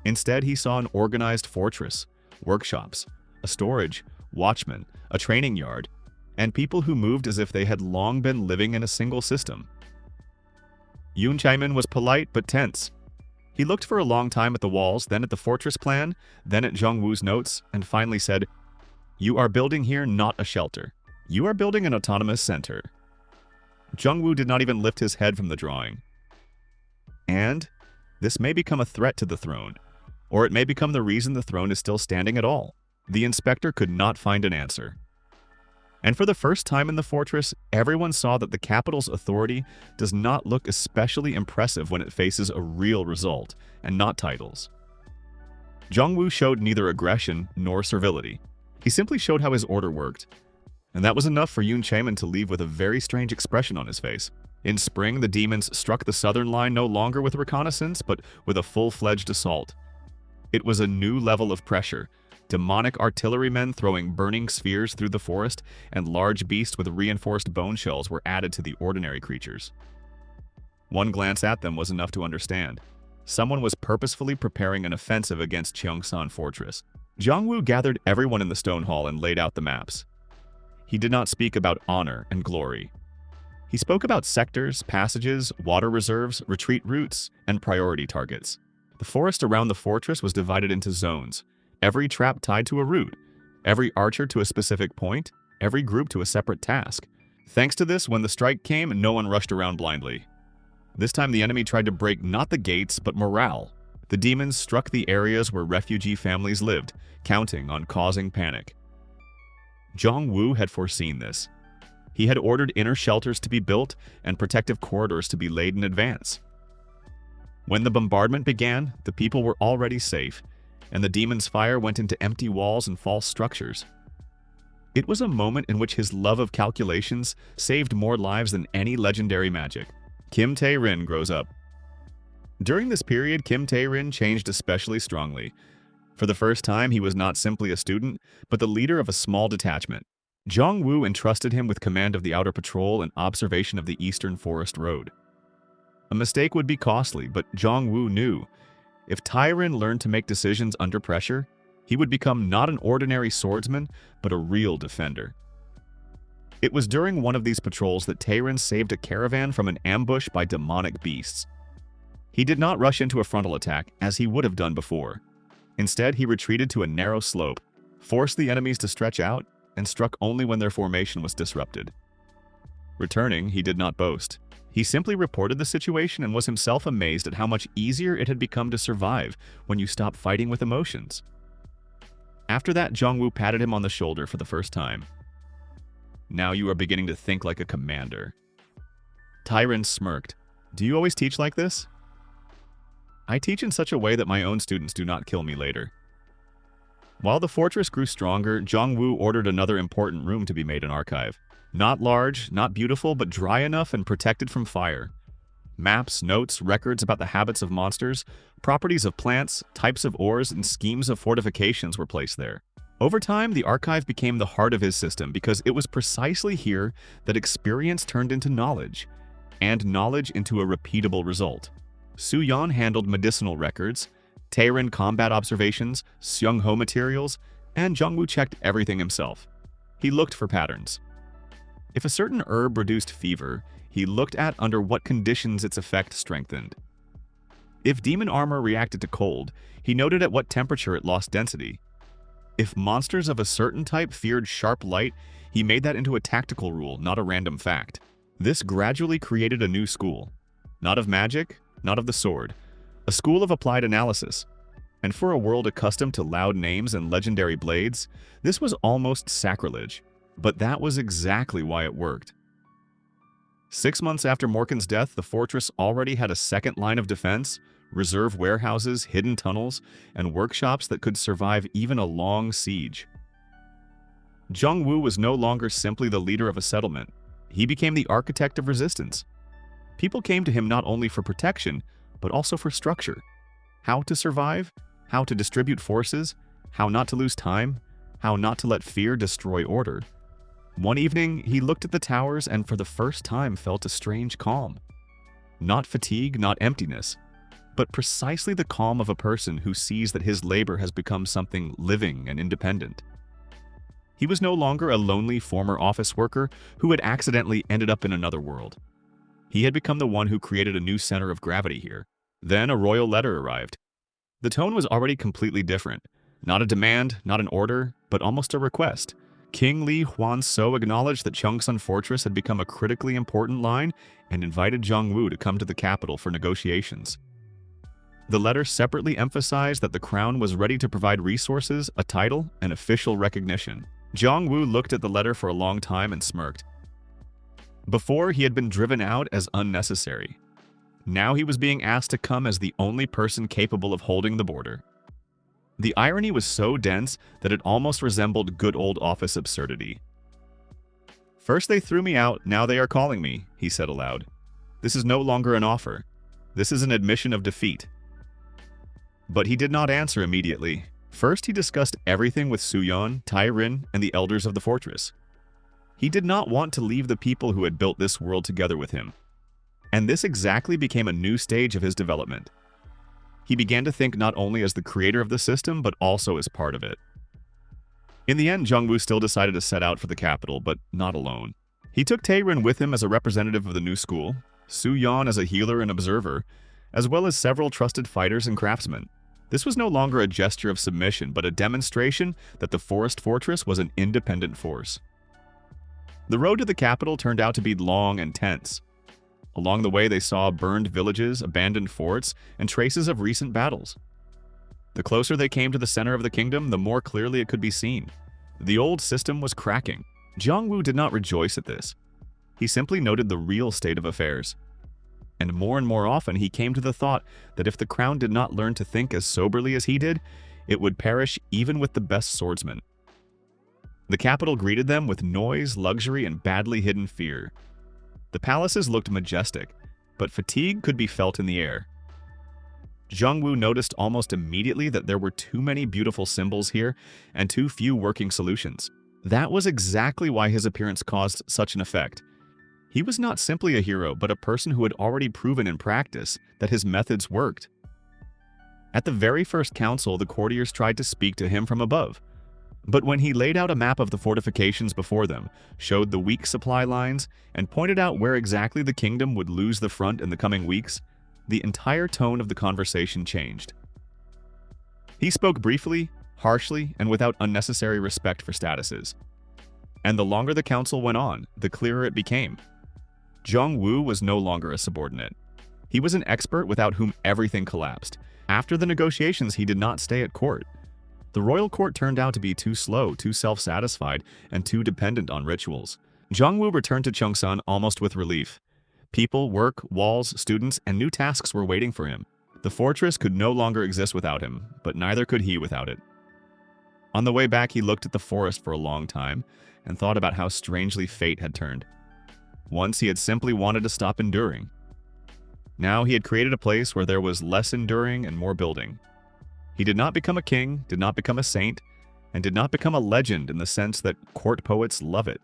Instead, he saw an organized fortress, workshops, a storage, watchmen, a training yard, and people who moved as if they had long been living in a single system. Yoon Chae-min was polite but tense. He looked for a long time at the walls, then at the fortress plan, then at Jong-woo's notes, and finally said, "You are building here not a shelter. You are building an autonomous center." Jong-woo did not even lift his head from the drawing. And this may become a threat to the throne, or it may become the reason the throne is still standing at all. The inspector could not find an answer. And for the first time in the fortress, everyone saw that the capital's authority does not look especially impressive when it faces a real result, and not titles. Jong-woo showed neither aggression nor servility. He simply showed how his order worked. And that was enough for Yoon Chae-min to leave with a very strange expression on his face. In spring, the demons struck the southern line no longer with reconnaissance, but with a full-fledged assault. It was a new level of pressure. Demonic artillerymen throwing burning spheres through the forest, and large beasts with reinforced bone shells were added to the ordinary creatures. One glance at them was enough to understand. Someone was purposefully preparing an offensive against Cheongsan Fortress. Jong-woo gathered everyone in the stone hall and laid out the maps. He did not speak about honor and glory. He spoke about sectors, passages, water reserves, retreat routes, and priority targets. The forest around the fortress was divided into zones, every trap tied to a route, every archer to a specific point, every group to a separate task. Thanks to this, when the strike came, no one rushed around blindly. This time the enemy tried to break not the gates, but morale. The demons struck the areas where refugee families lived, counting on causing panic. Jong-woo had foreseen this. He had ordered inner shelters to be built and protective corridors to be laid in advance. When the bombardment began, the people were already safe, and the demon's fire went into empty walls and false structures. It was a moment in which his love of calculations saved more lives than any legendary magic. Kim Tae-rin grows up. During this period, Kim Tae-rin changed especially strongly. For the first time, he was not simply a student, but the leader of a small detachment. Jong-woo entrusted him with command of the outer patrol and observation of the eastern forest road. A mistake would be costly, but Jong-woo knew if Tae-rin learned to make decisions under pressure, he would become not an ordinary swordsman, but a real defender. It was during one of these patrols that Tae-rin saved a caravan from an ambush by demonic beasts. He did not rush into a frontal attack, as he would have done before. Instead, he retreated to a narrow slope, forced the enemies to stretch out, and struck only when their formation was disrupted. Returning, he did not boast. He simply reported the situation and was himself amazed at how much easier it had become to survive when you stop fighting with emotions. After that, Jong-woo patted him on the shoulder for the first time. "Now you are beginning to think like a commander." Tae-rin smirked. "Do you always teach like this?" "I teach in such a way that my own students do not kill me later." While the fortress grew stronger, Jong-woo ordered another important room to be made an archive. Not large, not beautiful, but dry enough and protected from fire. Maps, notes, records about the habits of monsters, properties of plants, types of ores, and schemes of fortifications were placed there. Over time, the archive became the heart of his system because it was precisely here that experience turned into knowledge, and knowledge into a repeatable result. Su-yeon handled medicinal records, Taerin combat observations, Seung-ho materials, and Jung-woo checked everything himself. He looked for patterns. If a certain herb reduced fever, he looked at under what conditions its effect strengthened. If demon armor reacted to cold, he noted at what temperature it lost density. If monsters of a certain type feared sharp light, he made that into a tactical rule, not a random fact. This gradually created a new school. Not of magic, not of the sword. A school of applied analysis. And for a world accustomed to loud names and legendary blades, this was almost sacrilege. But that was exactly why it worked. 6 months after Morkan's death, the fortress already had a second line of defense, reserve warehouses, hidden tunnels, and workshops that could survive even a long siege. Jung-woo was no longer simply the leader of a settlement. He became the architect of resistance. People came to him not only for protection, but also for structure. How to survive, how to distribute forces, how not to lose time, how not to let fear destroy order. One evening, he looked at the towers and for the first time felt a strange calm. Not fatigue, not emptiness, but precisely the calm of a person who sees that his labor has become something living and independent. He was no longer a lonely former office worker who had accidentally ended up in another world. He had become the one who created a new center of gravity here. Then a royal letter arrived. The tone was already completely different. Not a demand, not an order, but almost a request. King Li Huan-so acknowledged that Cheongsan Fortress had become a critically important line and invited Jung-woo to come to the capital for negotiations. The letter separately emphasized that the crown was ready to provide resources, a title, and official recognition. Jung-woo looked at the letter for a long time and smirked. Before, he had been driven out as unnecessary. Now he was being asked to come as the only person capable of holding the border. The irony was so dense that it almost resembled good old office absurdity. "First they threw me out, now they are calling me," he said aloud. "This is no longer an offer. This is an admission of defeat." But he did not answer immediately. First, he discussed everything with Su-yeon, Taerin, and the elders of the fortress. He did not want to leave the people who had built this world together with him. And this exactly became a new stage of his development. He began to think not only as the creator of the system, but also as part of it. In the end, Jung-woo still decided to set out for the capital, but not alone. He took Taerin with him as a representative of the new school, Su-yeon as a healer and observer, as well as several trusted fighters and craftsmen. This was no longer a gesture of submission, but a demonstration that the Forest Fortress was an independent force. The road to the capital turned out to be long and tense. Along the way, they saw burned villages, abandoned forts, and traces of recent battles. The closer they came to the center of the kingdom, the more clearly it could be seen. The old system was cracking. Jung-woo did not rejoice at this. He simply noted the real state of affairs. And more often, he came to the thought that if the crown did not learn to think as soberly as he did, it would perish even with the best swordsmen. The capital greeted them with noise, luxury, and badly hidden fear. The palaces looked majestic, but fatigue could be felt in the air. Jung-woo noticed almost immediately that there were too many beautiful symbols here and too few working solutions. That was exactly why his appearance caused such an effect. He was not simply a hero, but a person who had already proven in practice that his methods worked. At the very first council, the courtiers tried to speak to him from above. But when he laid out a map of the fortifications before them, showed the weak supply lines, and pointed out where exactly the kingdom would lose the front in the coming weeks, the entire tone of the conversation changed. He spoke briefly, harshly, and without unnecessary respect for statuses. And the longer the council went on, the clearer it became. Jung-woo was no longer a subordinate. He was an expert without whom everything collapsed. After the negotiations, he did not stay at court. The royal court turned out to be too slow, too self-satisfied, and too dependent on rituals. Jung-woo returned to Cheongsan almost with relief. People, work, walls, students, and new tasks were waiting for him. The fortress could no longer exist without him, but neither could he without it. On the way back, he looked at the forest for a long time and thought about how strangely fate had turned. Once he had simply wanted to stop enduring. Now he had created a place where there was less enduring and more building. He did not become a king, did not become a saint, and did not become a legend in the sense that court poets love it.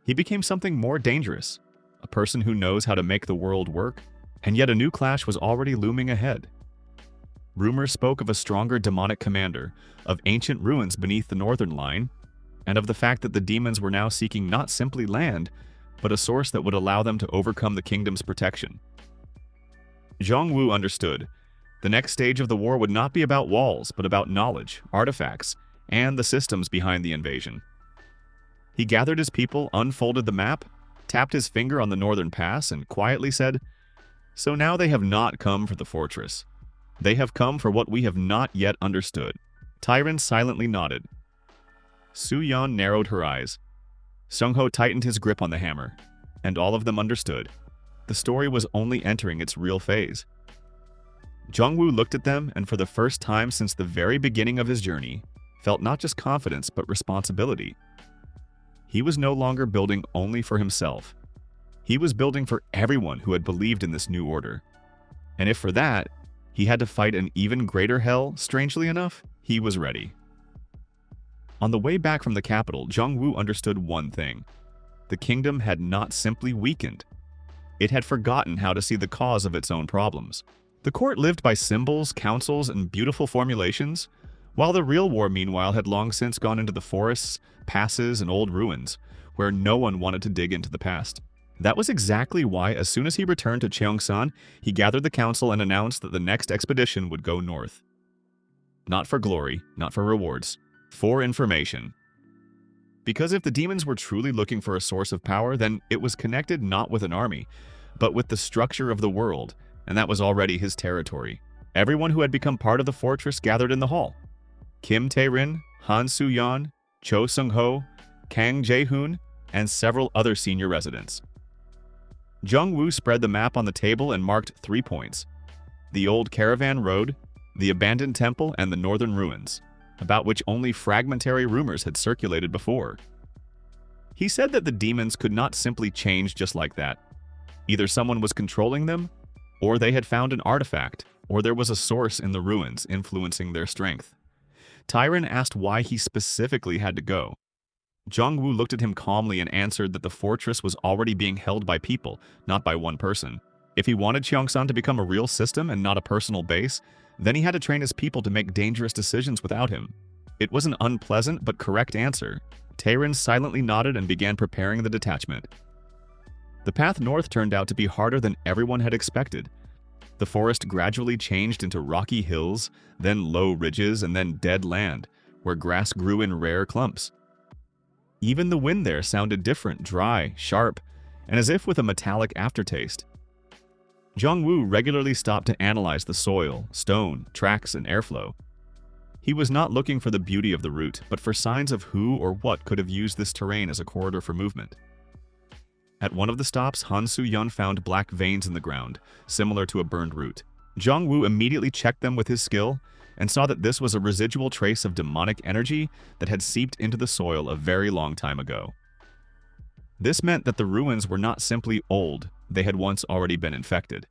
He became something more dangerous, a person who knows how to make the world work, and yet a new clash was already looming ahead. Rumors spoke of a stronger demonic commander, of ancient ruins beneath the northern line, and of the fact that the demons were now seeking not simply land, but a source that would allow them to overcome the kingdom's protection. Zhang Wu understood. The next stage of the war would not be about walls, but about knowledge, artifacts, and the systems behind the invasion. He gathered his people, unfolded the map, tapped his finger on the northern pass, and quietly said, "So now they have not come for the fortress. They have come for what we have not yet understood." Tyron silently nodded. Su Yan narrowed her eyes. Sung Ho tightened his grip on the hammer, and all of them understood. The story was only entering its real phase. Zhang Wu looked at them, and for the first time since the very beginning of his journey, felt not just confidence but responsibility. He was no longer building only for himself. He was building for everyone who had believed in this new order. And if for that, he had to fight an even greater hell, strangely enough, he was ready. On the way back from the capital, Zhang Wu understood one thing. The kingdom had not simply weakened. It had forgotten how to see the cause of its own problems. The court lived by symbols, councils, and beautiful formulations, while the real war, meanwhile, had long since gone into the forests, passes, and old ruins, where no one wanted to dig into the past. That was exactly why, as soon as he returned to Cheongshan, he gathered the council and announced that the next expedition would go north. Not for glory, not for rewards, for information. Because if the demons were truly looking for a source of power, then it was connected not with an army, but with the structure of the world, and that was already his territory. Everyone who had become part of the fortress gathered in the hall. Kim Tae-rin, Han Su-yan, Cho Sung-ho, Kang Jae-hoon, and several other senior residents. Zhang Wu spread the map on the table and marked 3 points: the old caravan road, the abandoned temple, and the northern ruins, about which only fragmentary rumors had circulated before. He said that the demons could not simply change just like that. Either someone was controlling them, or they had found an artifact, or there was a source in the ruins influencing their strength. Tyron asked why he specifically had to go. Zhang Wu looked at him calmly and answered that the fortress was already being held by people, not by one person. If he wanted Cheongshan to become a real system and not a personal base, then he had to train his people to make dangerous decisions without him. It was an unpleasant but correct answer. Taerin silently nodded and began preparing the detachment. The path north turned out to be harder than everyone had expected. The forest gradually changed into rocky hills, then low ridges, and then dead land, where grass grew in rare clumps. Even the wind there sounded different, dry, sharp, and as if with a metallic aftertaste. Zhang Wu regularly stopped to analyze the soil, stone, tracks, and airflow. He was not looking for the beauty of the route, but for signs of who or what could have used this terrain as a corridor for movement. At one of the stops, Han Su-yan found black veins in the ground, similar to a burned root. Zhang Wu immediately checked them with his skill and saw that this was a residual trace of demonic energy that had seeped into the soil a very long time ago. This meant that the ruins were not simply old, they had once already been infected.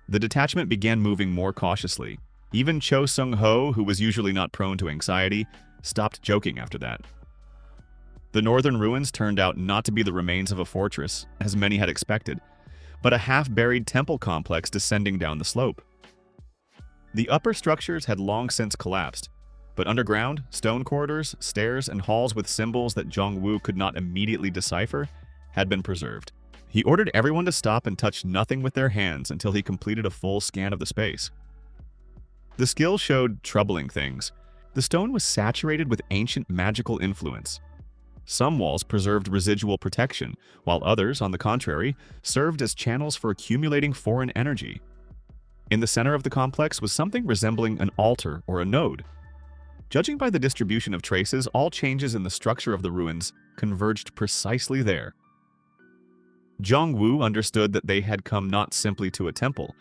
The detachment began moving more cautiously. Even Cho Sung-ho, who was usually not prone to anxiety, stopped joking after that. The northern ruins turned out not to be the remains of a fortress, as many had expected, but a half-buried temple complex descending down the slope. The upper structures had long since collapsed, but underground, stone corridors, stairs, and halls with symbols that Zhang Wu could not immediately decipher had been preserved. He ordered everyone to stop and touch nothing with their hands until he completed a full scan of the space. The skill showed troubling things. The stone was saturated with ancient magical influence. Some walls preserved residual protection, while others, on the contrary, served as channels for accumulating foreign energy. In the center of the complex was something resembling an altar or a node. Judging by the distribution of traces, all changes in the structure of the ruins converged precisely there. Zhang Wu understood that they had come not simply to a temple.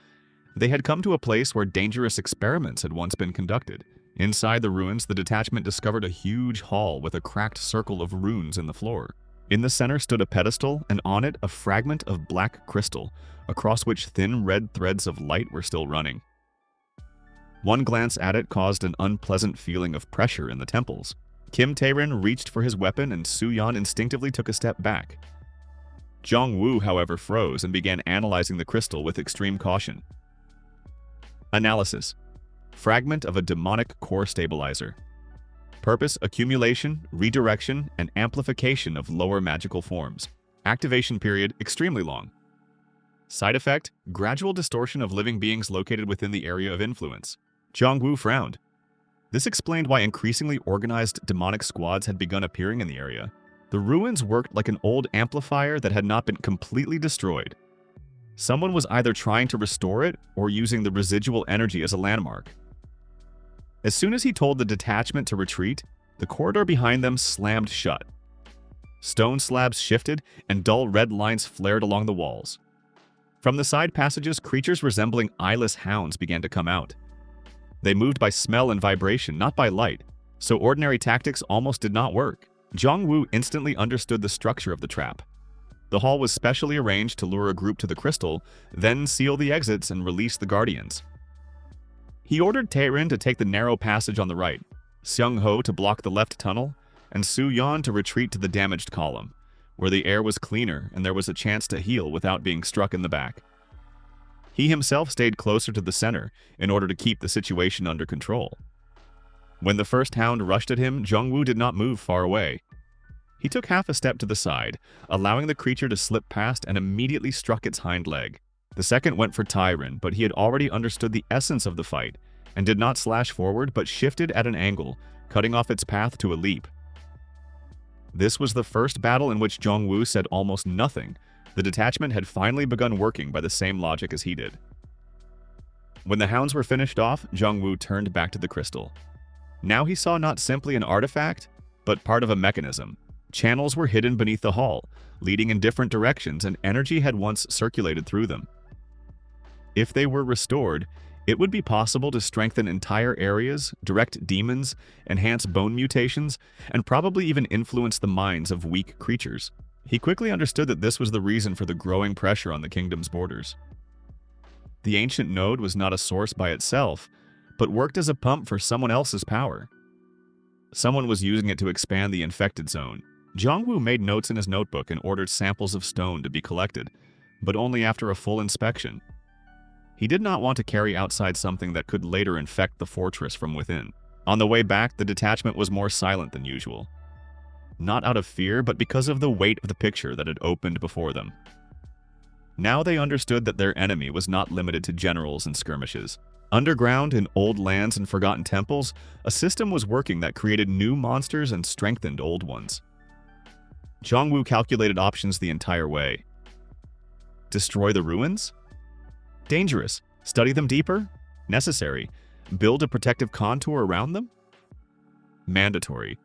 They had come to a place where dangerous experiments had once been conducted. Inside the ruins, the detachment discovered a huge hall with a cracked circle of runes in the floor. In the center stood a pedestal, and on it a fragment of black crystal, across which thin red threads of light were still running. One glance at it caused an unpleasant feeling of pressure in the temples. Kim Tae-rin reached for his weapon, and Soo-yeon instinctively took a step back. Jong-woo, however, froze and began analyzing the crystal with extreme caution. Analysis. Fragment of a demonic core stabilizer. Purpose: accumulation, redirection, and amplification of lower magical forms. Activation period: extremely long. Side effect: gradual distortion of living beings located within the area of influence. Jong-woo frowned. This explained why increasingly organized demonic squads had begun appearing in the area. The ruins worked like an old amplifier that had not been completely destroyed. Someone was either trying to restore it or using the residual energy as a landmark. As soon as he told the detachment to retreat, the corridor behind them slammed shut. Stone slabs shifted, and dull red lines flared along the walls. From the side passages, creatures resembling eyeless hounds began to come out. They moved by smell and vibration, not by light, so ordinary tactics almost did not work. Jong-woo instantly understood the structure of the trap. The hall was specially arranged to lure a group to the crystal, then seal the exits and release the guardians. He ordered Tae-rin to take the narrow passage on the right, Seung-ho to block the left tunnel, and Soo-yeon to retreat to the damaged column, where the air was cleaner and there was a chance to heal without being struck in the back. He himself stayed closer to the center in order to keep the situation under control. When the first hound rushed at him, Jong-woo did not move far away. He took half a step to the side, allowing the creature to slip past, and immediately struck its hind leg. The second went for Tae-rin, but he had already understood the essence of the fight and did not slash forward but shifted at an angle, cutting off its path to a leap. This was the first battle in which Jong-woo said almost nothing. The detachment had finally begun working by the same logic as he did. When the hounds were finished off, Jong-woo turned back to the crystal. Now he saw not simply an artifact, but part of a mechanism. Channels were hidden beneath the hall, leading in different directions, and energy had once circulated through them. If they were restored, it would be possible to strengthen entire areas, direct demons, enhance bone mutations, and probably even influence the minds of weak creatures. He quickly understood that this was the reason for the growing pressure on the kingdom's borders. The ancient node was not a source by itself, but worked as a pump for someone else's power. Someone was using it to expand the infected zone. Jong-woo made notes in his notebook and ordered samples of stone to be collected, but only after a full inspection. He did not want to carry outside something that could later infect the fortress from within. On the way back, the detachment was more silent than usual. Not out of fear, but because of the weight of the picture that had opened before them. Now they understood that their enemy was not limited to generals and skirmishes. Underground, in old lands and forgotten temples, a system was working that created new monsters and strengthened old ones. Jong-woo calculated options the entire way. Destroy the ruins? Dangerous. Study them deeper? Necessary. Build a protective contour around them? Mandatory.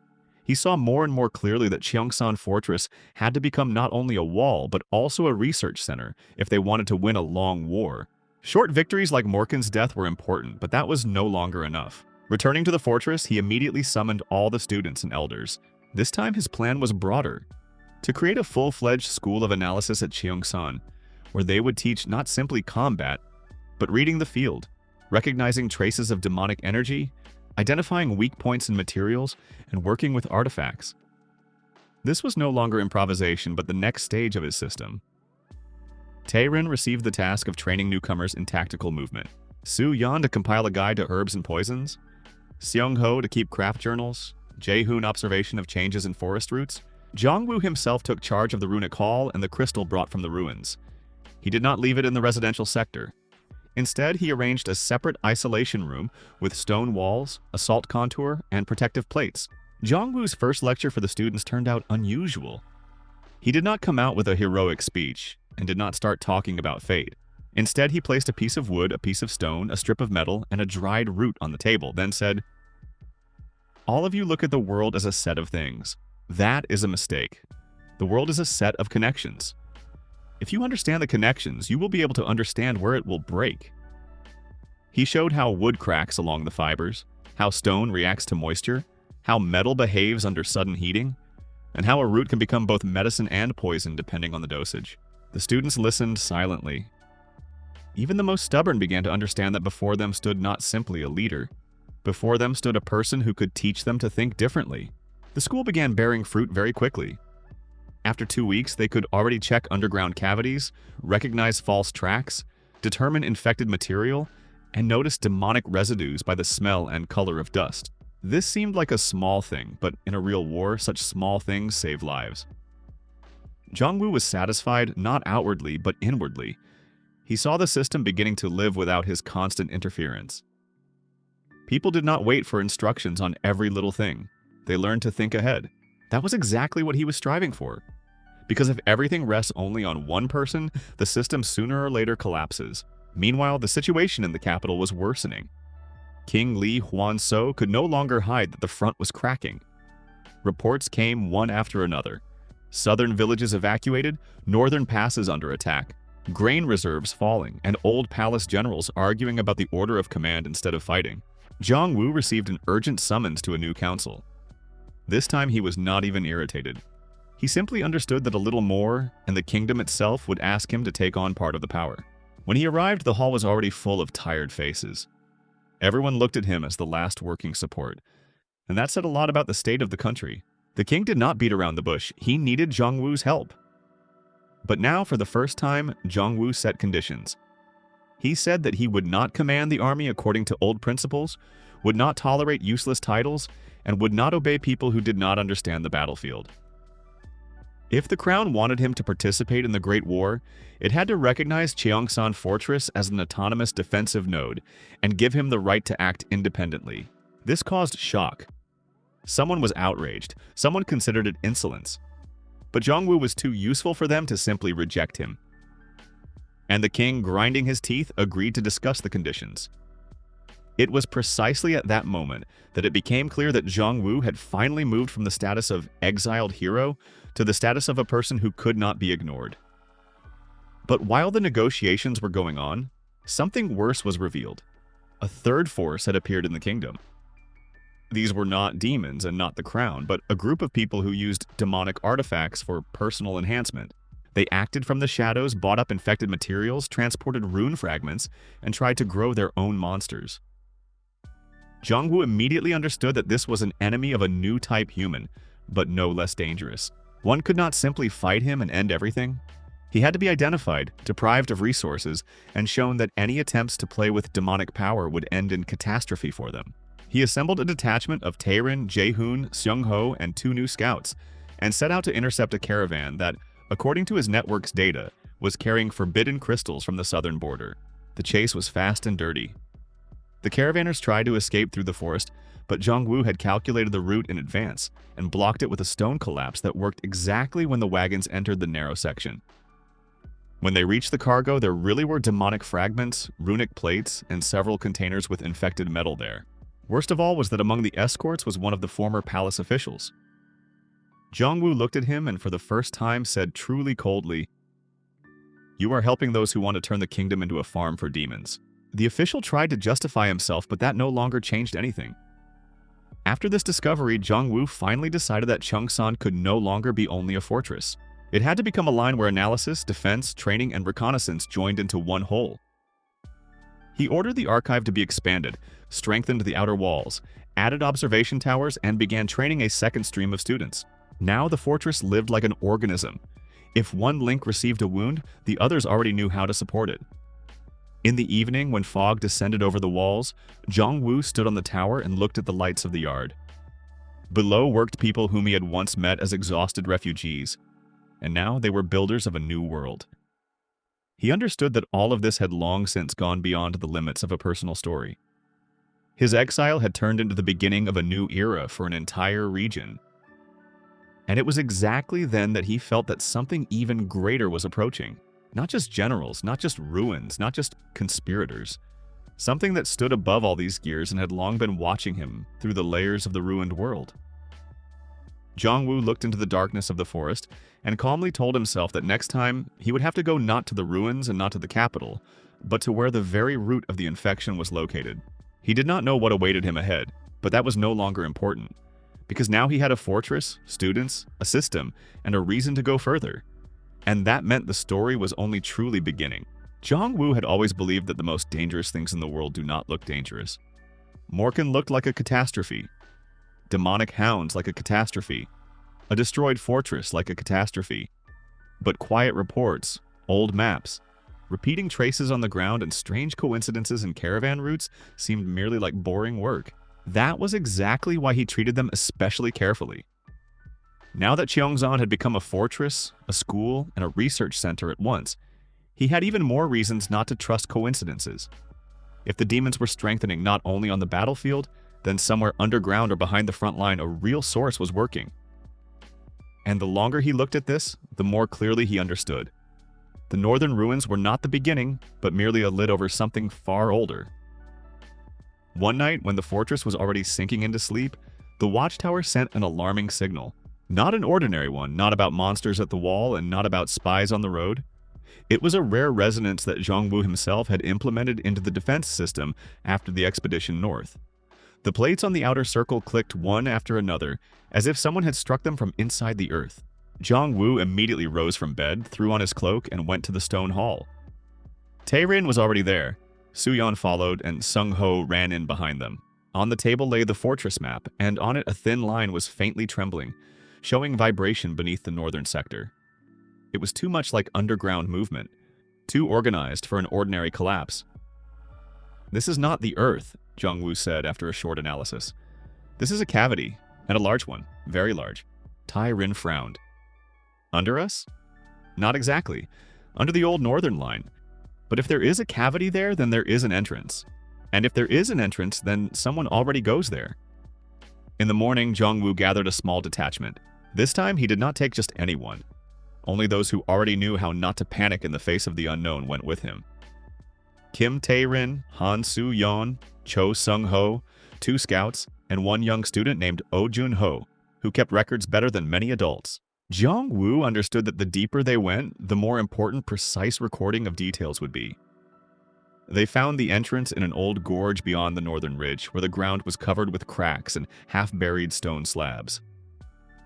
He saw more and more clearly that Cheongsan Fortress had to become not only a wall, but also a research center if they wanted to win a long war. Short victories like Morkan's death were important, but that was no longer enough. Returning to the fortress, he immediately summoned all the students and elders. This time his plan was broader. To create a full-fledged school of analysis at Cheongsan, where they would teach not simply combat, but reading the field, recognizing traces of demonic energy, identifying weak points in materials, and working with artifacts. This was no longer improvisation, but the next stage of his system. Tae-rin received the task of training newcomers in tactical movement, Soo-yeon to compile a guide to herbs and poisons, Seung-ho to keep craft journals, Jae-hoon observation of changes in forest roots. Jong-woo himself took charge of the runic hall and the crystal brought from the ruins. He did not leave it in the residential sector. Instead, he arranged a separate isolation room with stone walls, a salt contour, and protective plates. Jong-woo's first lecture for the students turned out unusual. He did not come out with a heroic speech and did not start talking about fate. Instead, he placed a piece of wood, a piece of stone, a strip of metal, and a dried root on the table, then said, "All of you look at the world as a set of things. That is a mistake. The world is a set of connections. If you understand the connections, you will be able to understand where it will break." He showed how wood cracks along the fibers, how stone reacts to moisture, how metal behaves under sudden heating, and how a root can become both medicine and poison depending on the dosage. The students listened silently. Even the most stubborn began to understand that before them stood not simply a leader. Before them stood a person who could teach them to think differently. The school began bearing fruit very quickly. After 2 weeks, they could already check underground cavities, recognize false tracks, determine infected material, and notice demonic residues by the smell and color of dust. This seemed like a small thing, but in a real war, such small things save lives. Jong-woo was satisfied not outwardly, but inwardly. He saw the system beginning to live without his constant interference. People did not wait for instructions on every little thing. They learned to think ahead. That was exactly what he was striving for. Because if everything rests only on one person, the system sooner or later collapses. Meanwhile, the situation in the capital was worsening. King Li Huan-so could no longer hide that the front was cracking. Reports came one after another. Southern villages evacuated, northern passes under attack, grain reserves falling, and old palace generals arguing about the order of command instead of fighting. Jong-woo received an urgent summons to a new council. This time he was not even irritated. He simply understood that a little more, and the kingdom itself would ask him to take on part of the power. When he arrived, the hall was already full of tired faces. Everyone looked at him as the last working support, and that said a lot about the state of the country. The king did not beat around the bush. He needed Jong-woo's help. But now, for the first time, Jong-woo set conditions. He said that he would not command the army according to old principles, would not tolerate useless titles, and would not obey people who did not understand the battlefield. If the crown wanted him to participate in the Great War, it had to recognize Cheongsan Fortress as an autonomous defensive node and give him the right to act independently. This caused shock. Someone was outraged. Someone considered it insolence. But Jong-woo was too useful for them to simply reject him. And the king, grinding his teeth, agreed to discuss the conditions. It was precisely at that moment that it became clear that Jong-woo had finally moved from the status of exiled hero to the status of a person who could not be ignored. But while the negotiations were going on, something worse was revealed. A third force had appeared in the kingdom. These were not demons and not the crown, but a group of people who used demonic artifacts for personal enhancement. They acted from the shadows, bought up infected materials, transported rune fragments, and tried to grow their own monsters. Jong-woo immediately understood that this was an enemy of a new type human, but no less dangerous. One could not simply fight him and end everything. He had to be identified, deprived of resources, and shown that any attempts to play with demonic power would end in catastrophe for them. He assembled a detachment of Taerin, Jaehoon, Seung-ho, and 2 new scouts, and set out to intercept a caravan that, according to his network's data, was carrying forbidden crystals from the southern border. The chase was fast and dirty. The caravanners tried to escape through the forest, but Jong-woo had calculated the route in advance and blocked it with a stone collapse that worked exactly when the wagons entered the narrow section. When they reached the cargo, there really were demonic fragments, runic plates, and several containers with infected metal there. Worst of all was that among the escorts was one of the former palace officials. Jong-woo looked at him and for the first time said truly coldly, "You are helping those who want to turn the kingdom into a farm for demons." The official tried to justify himself, but that no longer changed anything. After this discovery, Jong-woo finally decided that Cheongsan could no longer be only a fortress. It had to become a line where analysis, defense, training, and reconnaissance joined into one whole. He ordered the archive to be expanded, strengthened the outer walls, added observation towers, and began training a second stream of students. Now the fortress lived like an organism. If one link received a wound, the others already knew how to support it. In the evening, when fog descended over the walls, Jong-woo stood on the tower and looked at the lights of the yard. Below worked people whom he had once met as exhausted refugees, and now they were builders of a new world. He understood that all of this had long since gone beyond the limits of a personal story. His exile had turned into the beginning of a new era for an entire region. And it was exactly then that he felt that something even greater was approaching. Not just generals, not just ruins, not just conspirators. Something that stood above all these gears and had long been watching him through the layers of the ruined world. Jong-woo looked into the darkness of the forest and calmly told himself that next time he would have to go not to the ruins and not to the capital, but to where the very root of the infection was located. He did not know what awaited him ahead, but that was no longer important, because now he had a fortress, students, a system, and a reason to go further. And that meant the story was only truly beginning. Jong-woo had always believed that the most dangerous things in the world do not look dangerous. Morkan looked like a catastrophe. Demonic hounds like a catastrophe. A destroyed fortress like a catastrophe. But quiet reports, old maps, repeating traces on the ground, and strange coincidences in caravan routes seemed merely like boring work. That was exactly why he treated them especially carefully. Now that Cheongsan had become a fortress, a school, and a research center at once, he had even more reasons not to trust coincidences. If the demons were strengthening not only on the battlefield, then somewhere underground or behind the front line a real source was working. And the longer he looked at this, the more clearly he understood. The northern ruins were not the beginning, but merely a lid over something far older. One night, when the fortress was already sinking into sleep, the watchtower sent an alarming signal. Not an ordinary one, not about monsters at the wall and not about spies on the road. It was a rare resonance that Jong-woo himself had implemented into the defense system after the expedition north. The plates on the outer circle clicked one after another, as if someone had struck them from inside the earth. Jong-woo immediately rose from bed, threw on his cloak, and went to the stone hall. Tae-rin was already there. Soo-yeon followed, and Sung-ho ran in behind them. On the table lay the fortress map, and on it a thin line was faintly trembling, showing vibration beneath the northern sector. It was too much like underground movement, too organized for an ordinary collapse. "This is not the Earth," Jong-woo said after a short analysis. "This is a cavity, and a large one, very large." Tae-rin frowned. "Under us?" "Not exactly. Under the old northern line. But if there is a cavity there, then there is an entrance. And if there is an entrance, then someone already goes there." In the morning, Jong-woo gathered a small detachment. This time, he did not take just anyone. Only those who already knew how not to panic in the face of the unknown went with him. Kim Tae-rin, Han Soo-yeon, Cho Sung-ho, 2 scouts, and 1 young student named Oh Jun-ho, who kept records better than many adults. Jong-woo understood that the deeper they went, the more important precise recording of details would be. They found the entrance in an old gorge beyond the northern ridge, where the ground was covered with cracks and half-buried stone slabs.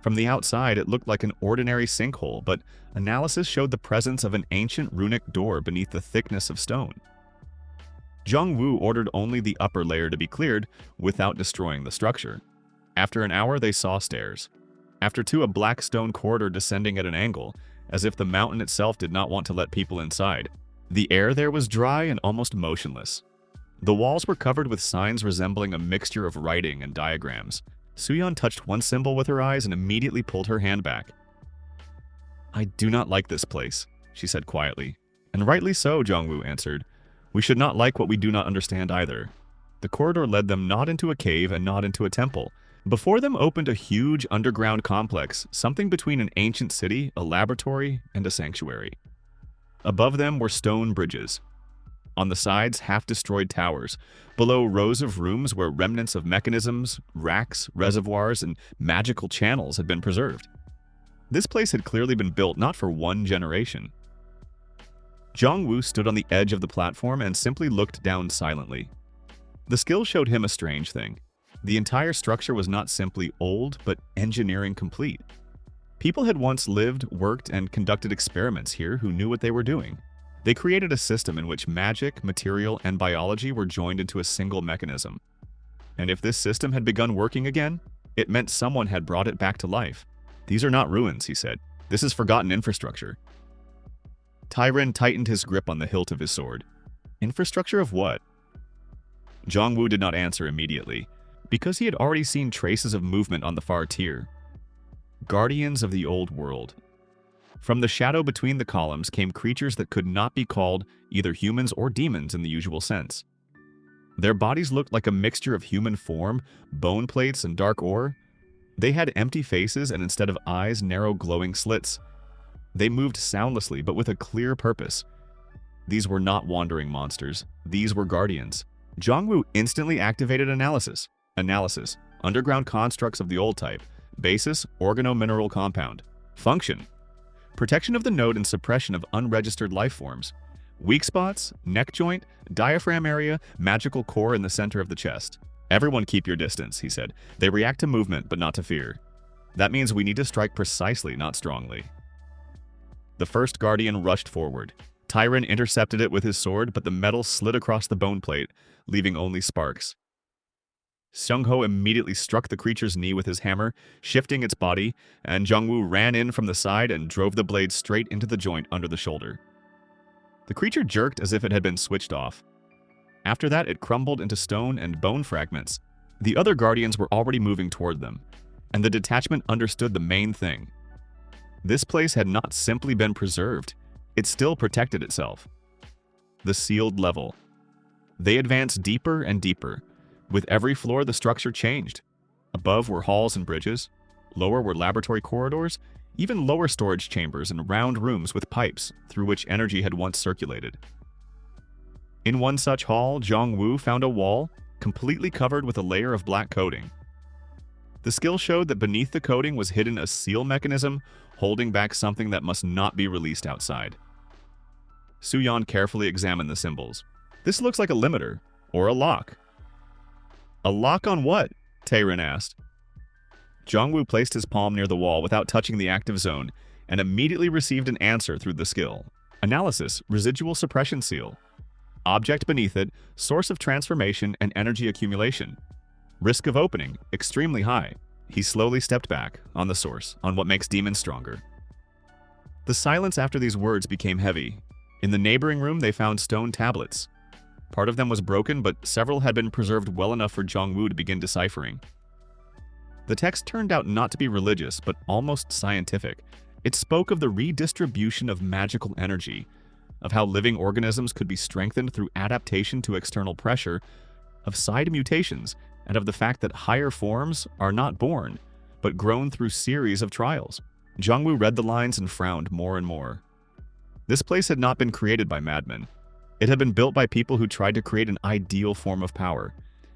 From the outside, it looked like an ordinary sinkhole, but analysis showed the presence of an ancient runic door beneath the thickness of stone. Jong-woo ordered only the upper layer to be cleared without destroying the structure. After an hour, they saw stairs. After 2, a black stone corridor descending at an angle, as if the mountain itself did not want to let people inside. The air there was dry and almost motionless. The walls were covered with signs resembling a mixture of writing and diagrams. Soo-yeon touched one symbol with her eyes and immediately pulled her hand back. "I do not like this place," she said quietly. "And rightly so," Jong-woo answered. "We should not like what we do not understand either." The corridor led them not into a cave and not into a temple. Before them opened a huge underground complex, something between an ancient city, a laboratory, and a sanctuary. Above them were stone bridges. On the sides, half-destroyed towers. Below, rows of rooms where remnants of mechanisms, racks, reservoirs, and magical channels had been preserved. This place had clearly been built not for 1 generation. Jong-woo stood on the edge of the platform and simply looked down silently. The skill showed him a strange thing. The entire structure was not simply old, but engineering complete. People had once lived, worked, and conducted experiments here who knew what they were doing. They created a system in which magic, material, and biology were joined into a single mechanism. And if this system had begun working again, it meant someone had brought it back to life. "These are not ruins," he said. "This is forgotten infrastructure." Tae-rin tightened his grip on the hilt of his sword. "Infrastructure of what?" Jong-woo did not answer immediately, because he had already seen traces of movement on the far tier. Guardians of the old world. From the shadow between the columns came creatures that could not be called either humans or demons in the usual sense. Their bodies looked like a mixture of human form, bone plates, and dark ore. They had empty faces and instead of eyes, narrow glowing slits. They moved soundlessly but with a clear purpose. These were not wandering monsters. These were guardians. Jong-woo instantly activated analysis. Underground constructs of the old type. Basis, organo-mineral compound. Function. Protection of the node and suppression of unregistered life forms. Weak spots, neck joint, diaphragm area, magical core in the center of the chest. Everyone keep your distance, he said. They react to movement, but not to fear. That means we need to strike precisely, not strongly. The first guardian rushed forward. Tyron intercepted it with his sword, but the metal slid across the bone plate, leaving only sparks. Seung-ho immediately struck the creature's knee with his hammer, shifting its body, and Jong-woo ran in from the side and drove the blade straight into the joint under the shoulder. The creature jerked as if it had been switched off. After that, it crumbled into stone and bone fragments. The other guardians were already moving toward them, and the detachment understood the main thing. This place had not simply been preserved, it still protected itself. The sealed level. They advanced deeper and deeper. With every floor, the structure changed. Above were halls and bridges. Lower were laboratory corridors, even lower storage chambers and round rooms with pipes through which energy had once circulated. In one such hall, Jong-woo found a wall completely covered with a layer of black coating. The skill showed that beneath the coating was hidden a seal mechanism holding back something that must not be released outside. Soo-yeon carefully examined the symbols. This looks like a limiter, or a lock. A lock on what? Taerin asked. Jong-woo placed his palm near the wall without touching the active zone and immediately received an answer through the skill. Analysis, residual suppression seal. Object beneath it, source of transformation and energy accumulation. Risk of opening, extremely high. He slowly stepped back, on the source, on what makes demons stronger. The silence after these words became heavy. In the neighboring room, they found stone tablets. Part of them was broken, but several had been preserved well enough for Jong-woo to begin deciphering. The text turned out not to be religious, but almost scientific. It spoke of the redistribution of magical energy, of how living organisms could be strengthened through adaptation to external pressure, of side mutations, and of the fact that higher forms are not born, but grown through series of trials. Jong-woo read the lines and frowned more and more. This place had not been created by madmen. It had been built by people who tried to create an ideal form of power,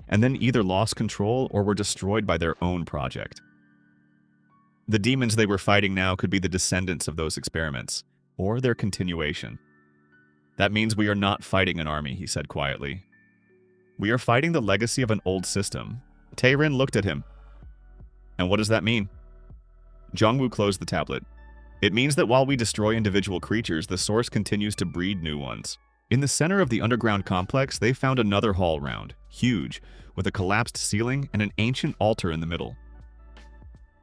and then either lost control or were destroyed by their own project. The demons they were fighting now could be the descendants of those experiments, or their continuation. That means we are not fighting an army, he said quietly. We are fighting the legacy of an old system. Taerin looked at him. And what does that mean? Jong-woo closed the tablet. It means that while we destroy individual creatures, the source continues to breed new ones. In the center of the underground complex, they found another hall round, huge, with a collapsed ceiling and an ancient altar in the middle.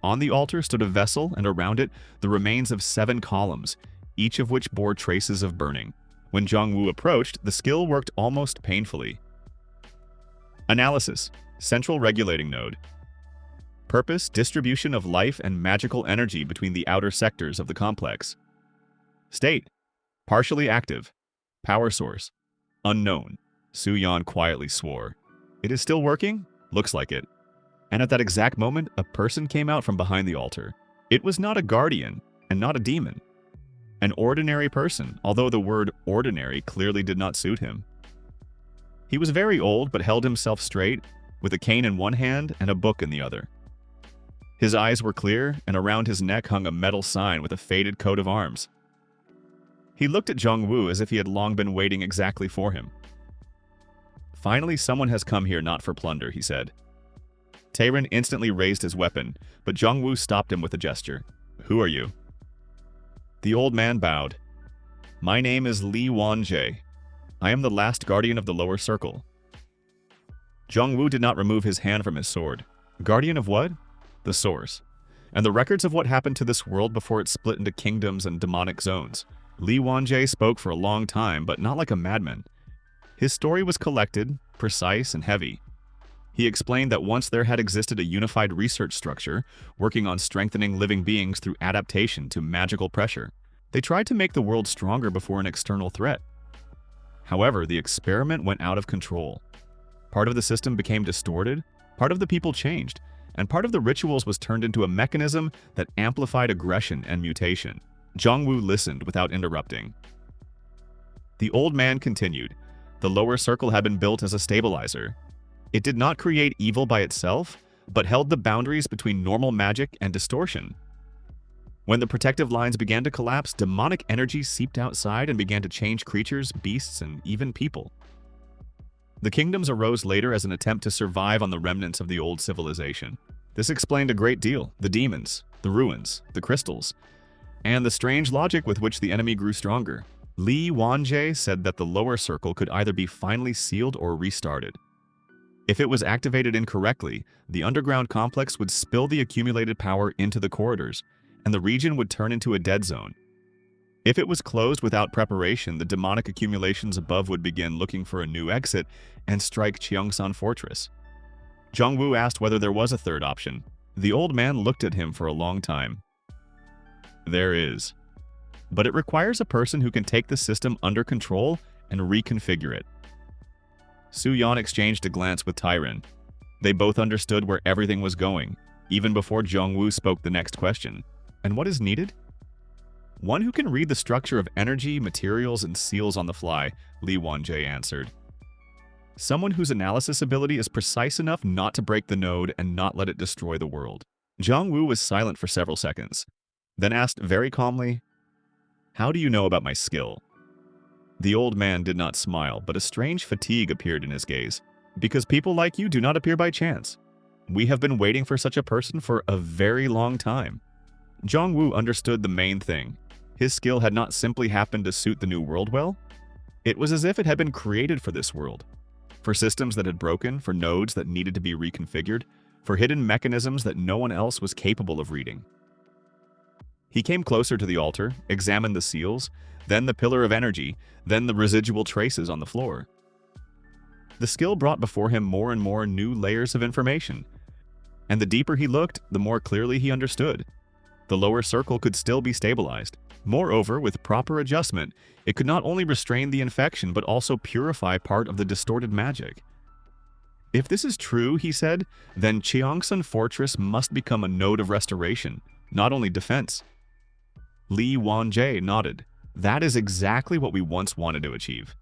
On the altar stood a vessel, and around it, the remains of 7 columns, each of which bore traces of burning. When Jong-woo approached, the skill worked almost painfully. Analysis, central regulating node. Purpose, distribution of life and magical energy between the outer sectors of the complex. State, partially active. Power source, unknown. Soo-yeon quietly swore. It is still working? Looks like it. And at that exact moment, a person came out from behind the altar. It was not a guardian, and not a demon. An ordinary person, although the word ordinary clearly did not suit him. He was very old, but held himself straight, with a cane in one hand and a book in the other. His eyes were clear, and around his neck hung a metal sign with a faded coat of arms. He looked at Jong-woo as if he had long been waiting exactly for him. Finally, someone has come here not for plunder, he said. Taerin instantly raised his weapon, but Jong-woo stopped him with a gesture. Who are you? The old man bowed. My name is Lee Won-jae. I am the last guardian of the lower circle. Jong-woo did not remove his hand from his sword. Guardian of what? The source. And the records of what happened to this world before it split into kingdoms and demonic zones. Lee Won-jae spoke for a long time, but not like a madman. His story was collected, precise, and heavy. He explained that once there had existed a unified research structure, working on strengthening living beings through adaptation to magical pressure. They tried to make the world stronger before an external threat. However, the experiment went out of control. Part of the system became distorted, part of the people changed, and part of the rituals was turned into a mechanism that amplified aggression and mutation. Jong-woo listened without interrupting. The old man continued. The lower circle had been built as a stabilizer. It did not create evil by itself, but held the boundaries between normal magic and distortion. When the protective lines began to collapse, demonic energy seeped outside and began to change creatures, beasts, and even people. The kingdoms arose later as an attempt to survive on the remnants of the old civilization. This explained a great deal: the demons, the ruins, the crystals, and the strange logic with which the enemy grew stronger. Li Wanjie said that the lower circle could either be finally sealed or restarted. If it was activated incorrectly, the underground complex would spill the accumulated power into the corridors, and the region would turn into a dead zone. If it was closed without preparation, the demonic accumulations above would begin looking for a new exit and strike Cheongsan Fortress. Zhongwu asked whether there was a third option. The old man looked at him for a long time. There is. But it requires a person who can take the system under control and reconfigure it. Su Yan exchanged a glance with Tyron. They both understood where everything was going, even before Zhongwu spoke the next question. And what is needed? One who can read the structure of energy, materials, and seals on the fly, Li Wanjie answered. Someone whose analysis ability is precise enough not to break the node and not let it destroy the world. Zhongwu was silent for several seconds, then asked very calmly, "How do you know about my skill?" The old man did not smile, but a strange fatigue appeared in his gaze. "Because people like you do not appear by chance. We have been waiting for such a person for a very long time." Zhongwu understood the main thing. His skill had not simply happened to suit the new world well. It was as if it had been created for this world. For systems that had broken, for nodes that needed to be reconfigured, for hidden mechanisms that no one else was capable of reading. He came closer to the altar, examined the seals, then the pillar of energy, then the residual traces on the floor. The skill brought before him more and more new layers of information, and the deeper he looked, the more clearly he understood. The lower circle could still be stabilized. Moreover, with proper adjustment, it could not only restrain the infection but also purify part of the distorted magic. If this is true, he said, then Cheongsan Fortress must become a node of restoration, not only defense. Li Wanjie nodded. That is exactly what we once wanted to achieve.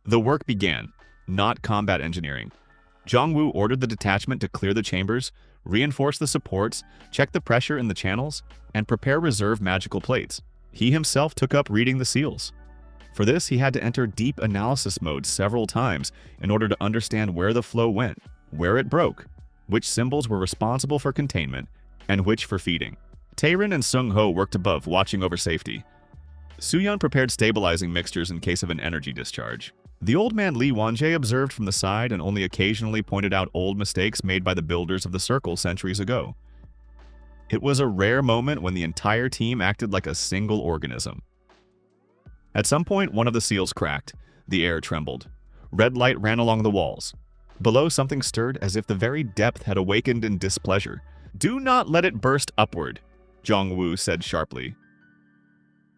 The work began, not combat engineering. Zhongwu ordered the detachment to clear the chambers, reinforce the supports, check the pressure in the channels, and prepare reserve magical plates. He himself took up reading the seals. For this, he had to enter deep analysis mode several times in order to understand where the flow went, where it broke, which symbols were responsible for containment, and which for feeding. Taerin and Sung Ho worked above, watching over safety. Suyan prepared stabilizing mixtures in case of an energy discharge. The old man Li Wanjie observed from the side and only occasionally pointed out old mistakes made by the builders of the circle centuries ago. It was a rare moment when the entire team acted like a single organism. At some point, one of the seals cracked. The air trembled. Red light ran along the walls. Below, something stirred as if the very depth had awakened in displeasure. "Do not let it burst upward," Zhongwu said sharply.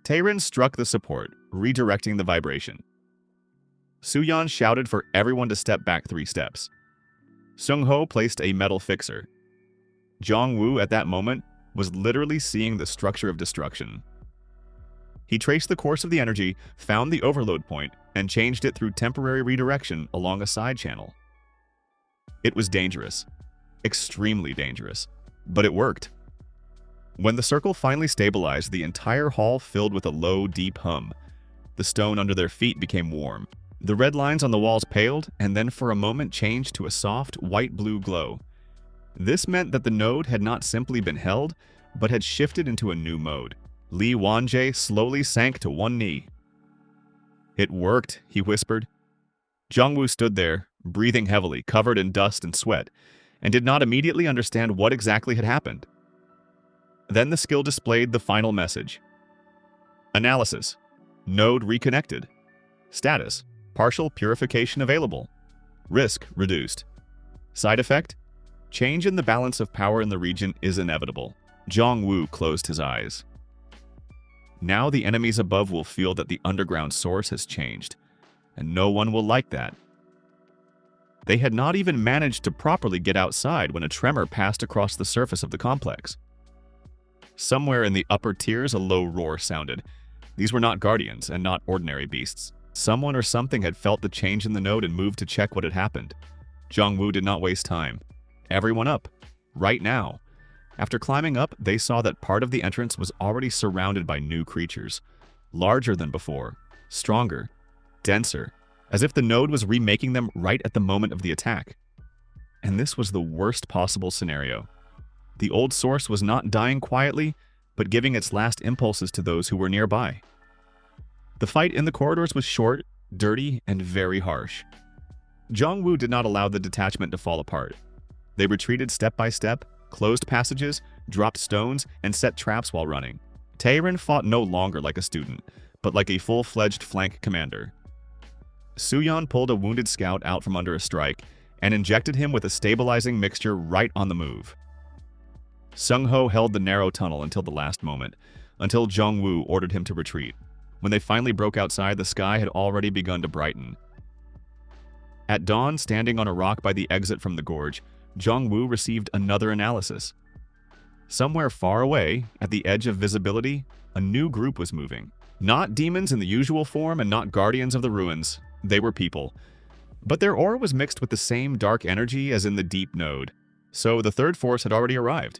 Taerin struck the support, redirecting the vibration. Suyan shouted for everyone to step back 3 steps. Sung Ho placed a metal fixer. Zhongwu, at that moment, was literally seeing the structure of destruction. He traced the course of the energy, found the overload point, and changed it through temporary redirection along a side channel. It was dangerous. Extremely dangerous. But it worked. When the circle finally stabilized, the entire hall filled with a low, deep hum. The stone under their feet became warm. The red lines on the walls paled, and then for a moment changed to a soft, white-blue glow. This meant that the node had not simply been held, but had shifted into a new mode. Li Wanjie slowly sank to one knee. "It worked," he whispered. Zhongwu stood there, breathing heavily, covered in dust and sweat, and did not immediately understand what exactly had happened. Then the skill displayed the final message. Analysis. Node reconnected. Status. Partial purification available. Risk reduced. Side effect. Change in the balance of power in the region is inevitable. Zhongwu closed his eyes. Now the enemies above will feel that the underground source has changed, and no one will like that. They had not even managed to properly get outside when a tremor passed across the surface of the complex. Somewhere in the upper tiers, a low roar sounded. These were not guardians and not ordinary beasts. Someone or something had felt the change in the node and moved to check what had happened. Zhongwu did not waste time. Everyone up. Right now. After climbing up, they saw that part of the entrance was already surrounded by new creatures. Larger than before. Stronger. Denser. as if the node was remaking them right at the moment of the attack. And this was the worst possible scenario. The old source was not dying quietly, but giving its last impulses to those who were nearby. The fight in the corridors was short, dirty, and very harsh. Jong-woo did not allow the detachment to fall apart. They retreated step by step, closed passages, dropped stones, and set traps while running. Taerin fought no longer like a student, but like a full-fledged flank commander. Suyeon pulled a wounded scout out from under a strike and injected him with a stabilizing mixture right on the move. Sung-ho held the narrow tunnel until the last moment, until Jong-woo ordered him to retreat. When they finally broke outside, the sky had already begun to brighten. At dawn, standing on a rock by the exit from the gorge, Jong-woo received another analysis. Somewhere far away, at the edge of visibility, a new group was moving. Not demons in the usual form and not guardians of the ruins. They were people. But their aura was mixed with the same dark energy as in the deep node. So the third force had already arrived.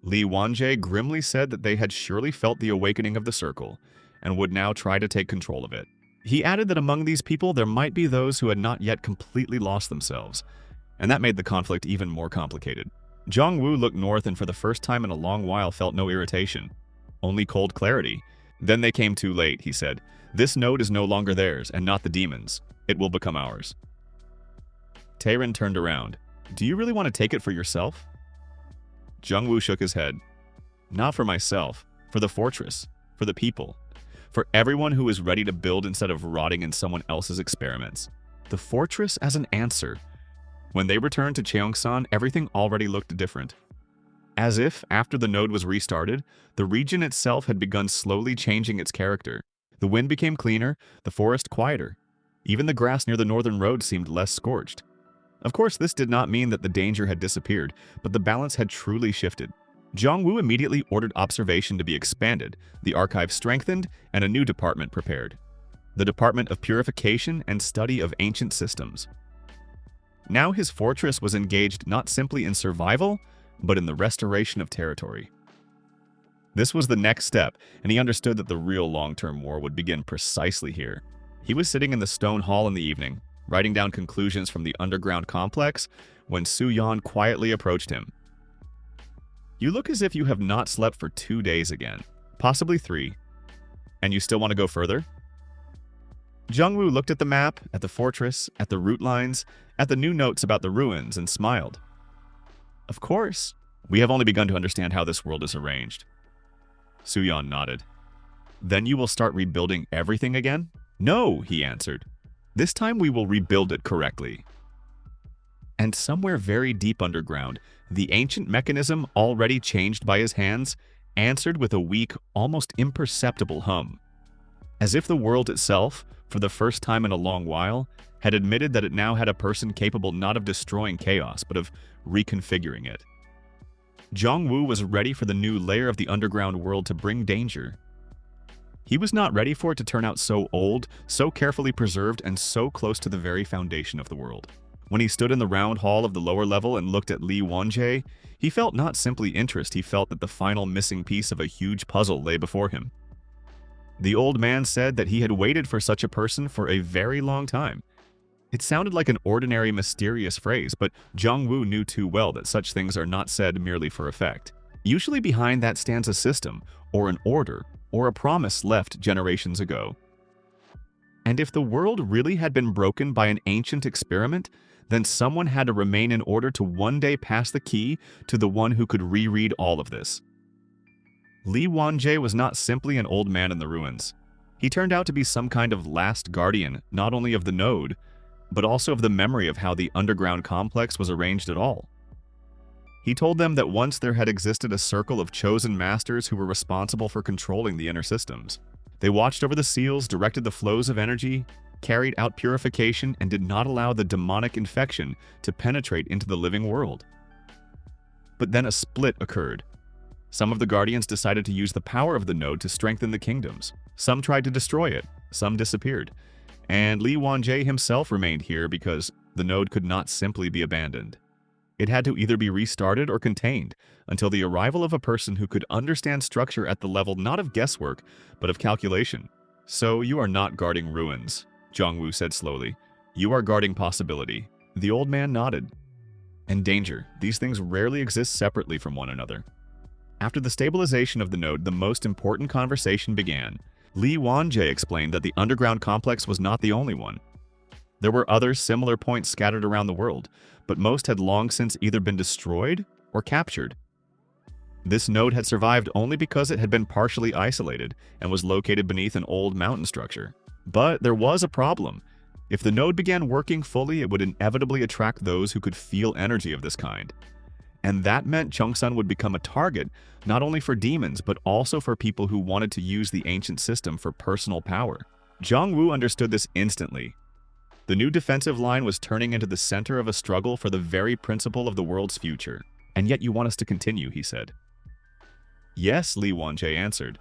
Lee Won-jae grimly said that they had surely felt the awakening of the circle and would now try to take control of it. He added that among these people there might be those who had not yet completely lost themselves, and that made the conflict even more complicated. Jong-woo looked north and for the first time in a long while felt no irritation, only cold clarity. Then they came too late, he said. This node is no longer theirs and not the demons. It will become ours. Taerin turned around. Do you really want to take it for yourself? Jong-woo shook his head. Not for myself, for the fortress, for the people, for everyone who is ready to build instead of rotting in someone else's experiments. The fortress as an answer. When they returned to Cheongsan, everything already looked different. As if, after the node was restarted, the region itself had begun slowly changing its character. The wind became cleaner, the forest quieter. Even the grass near the northern road seemed less scorched. Of course, this did not mean that the danger had disappeared, but the balance had truly shifted. Jong-woo immediately ordered observation to be expanded, the archive strengthened, and a new department prepared. The Department of Purification and Study of Ancient Systems. Now his fortress was engaged not simply in survival, but in the restoration of territory. This was the next step, and he understood that the real long-term war would begin precisely here. He was sitting in the stone hall in the evening, writing down conclusions from the underground complex, when Suyeon quietly approached him. You look as if you have not slept for 2 days again, possibly 3. And you still want to go further? Jong-woo looked at the map, at the fortress, at the route lines, at the new notes about the ruins, and smiled. Of course. We have only begun to understand how this world is arranged. Suyeon nodded. Then you will start rebuilding everything again? No, he answered. This time we will rebuild it correctly. And somewhere very deep underground, the ancient mechanism already changed by his hands answered with a weak, almost imperceptible hum. As if the world itself, for the first time in a long while, had admitted that it now had a person capable not of destroying chaos, but of reconfiguring it. Jong-woo was ready for the new layer of the underground world to bring danger. He was not ready for it to turn out so old, so carefully preserved, and so close to the very foundation of the world. When he stood in the round hall of the lower level and looked at Lee Won-jae, he felt not simply interest, he felt that the final missing piece of a huge puzzle lay before him. The old man said that he had waited for such a person for a very long time. It sounded like an ordinary, mysterious phrase, but Jong-woo knew too well that such things are not said merely for effect. Usually behind that stands a system, or an order, or a promise left generations ago. And if the world really had been broken by an ancient experiment, then someone had to remain in order to one day pass the key to the one who could reread all of this. Lee Won-jae was not simply an old man in the ruins. He turned out to be some kind of last guardian, not only of the node, but also of the memory of how the underground complex was arranged at all. He told them that once there had existed a circle of chosen masters who were responsible for controlling the inner systems. They watched over the seals, directed the flows of energy, carried out purification, and did not allow the demonic infection to penetrate into the living world. But then a split occurred. Some of the guardians decided to use the power of the node to strengthen the kingdoms. Some tried to destroy it, some disappeared. And Lee Won-jae himself remained here because the node could not simply be abandoned. It had to either be restarted or contained until the arrival of a person who could understand structure at the level not of guesswork, but of calculation. So you are not guarding ruins, Jongwoo said slowly. You are guarding possibility. The old man nodded. And danger. These things rarely exist separately from one another. After the stabilization of the node, the most important conversation began. Lee Won-jae explained that the underground complex was not the only one. There were other similar points scattered around the world, but most had long since either been destroyed or captured. This node had survived only because it had been partially isolated and was located beneath an old mountain structure. But there was a problem. If the node began working fully, it would inevitably attract those who could feel energy of this kind. And that meant Cheongsan would become a target not only for demons, but also for people who wanted to use the ancient system for personal power. Jongwoo understood this instantly. The new defensive line was turning into the center of a struggle for the very principle of the world's future. And yet you want us to continue, he said. Yes, Lee Won-jae answered.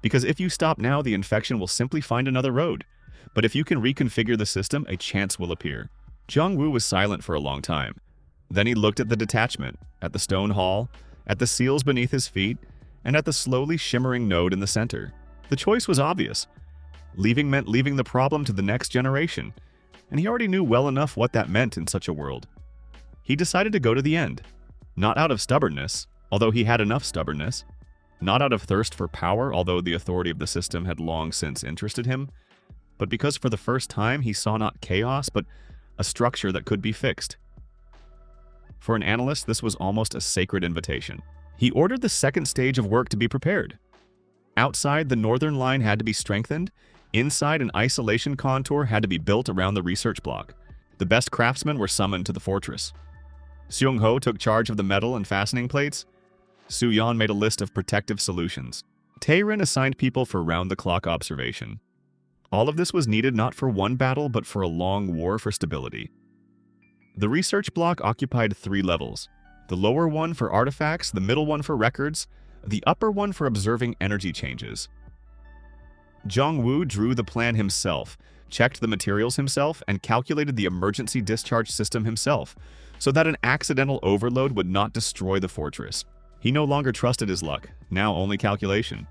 Because if you stop now, the infection will simply find another road. But if you can reconfigure the system, a chance will appear. Jongwoo was silent for a long time. Then he looked at the detachment, at the stone hall, at the seals beneath his feet, and at the slowly shimmering node in the center. The choice was obvious. Leaving meant leaving the problem to the next generation, and he already knew well enough what that meant in such a world. He decided to go to the end. Not out of stubbornness, although he had enough stubbornness. Not out of thirst for power, although the authority of the system had long since interested him. But because for the first time he saw not chaos, but a structure that could be fixed. For an analyst, this was almost a sacred invitation. He ordered the second stage of work to be prepared. Outside, the northern line had to be strengthened. Inside, an isolation contour had to be built around the research block. The best craftsmen were summoned to the fortress. Seung-ho took charge of the metal and fastening plates. Soo-yeon made a list of protective solutions. Tae-rin assigned people for round-the-clock observation. All of this was needed not for one battle, but for a long war for stability. The research block occupied 3 levels. The lower one for artifacts, the middle one for records, the upper one for observing energy changes. Jongwoo drew the plan himself, checked the materials himself, and calculated the emergency discharge system himself, so that an accidental overload would not destroy the fortress. He no longer trusted his luck, now only calculation.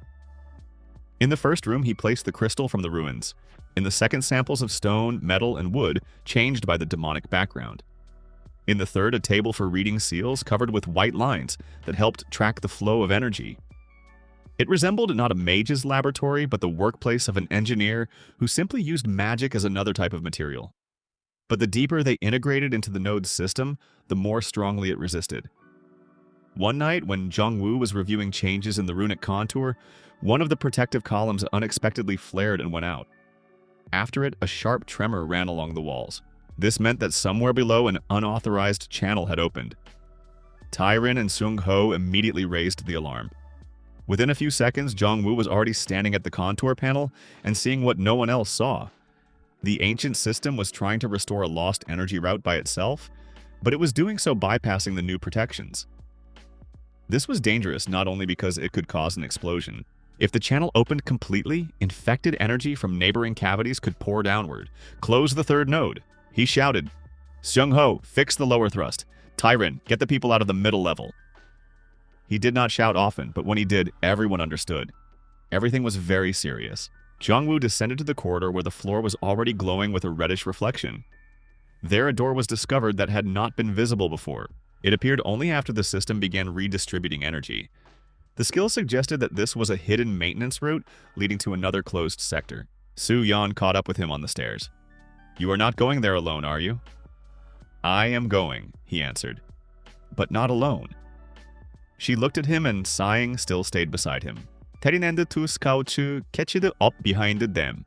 In the first room, he placed the crystal from the ruins. In the second, samples of stone, metal, and wood, changed by the demonic background. In the third, a table for reading seals covered with white lines that helped track the flow of energy. It resembled not a mage's laboratory, but the workplace of an engineer who simply used magic as another type of material. But the deeper they integrated into the node's system, the more strongly it resisted. One night, when Jongwoo was reviewing changes in the runic contour, one of the protective columns unexpectedly flared and went out. After it, a sharp tremor ran along the walls. This meant that somewhere below an unauthorized channel had opened. Tae-rin and Seung-ho immediately raised the alarm. Within a few seconds, Jongwoo was already standing at the contour panel and seeing what no one else saw. The ancient system was trying to restore a lost energy route by itself, but it was doing so bypassing the new protections. This was dangerous not only because it could cause an explosion. If the channel opened completely, infected energy from neighboring cavities could pour downward. Close the third node. He shouted, Seung-ho, fix the lower thrust. Tae-rin, get the people out of the middle level. He did not shout often, but when he did, everyone understood. Everything was very serious. Jongwoo descended to the corridor where the floor was already glowing with a reddish reflection. There a door was discovered that had not been visible before. It appeared only after the system began redistributing energy. The skill suggested that this was a hidden maintenance route leading to another closed sector. Soo-yeon caught up with him on the stairs. You are not going there alone, are you? I am going, he answered. But not alone. She looked at him and, sighing, still stayed beside him. Terinend two scouts catched up behind them.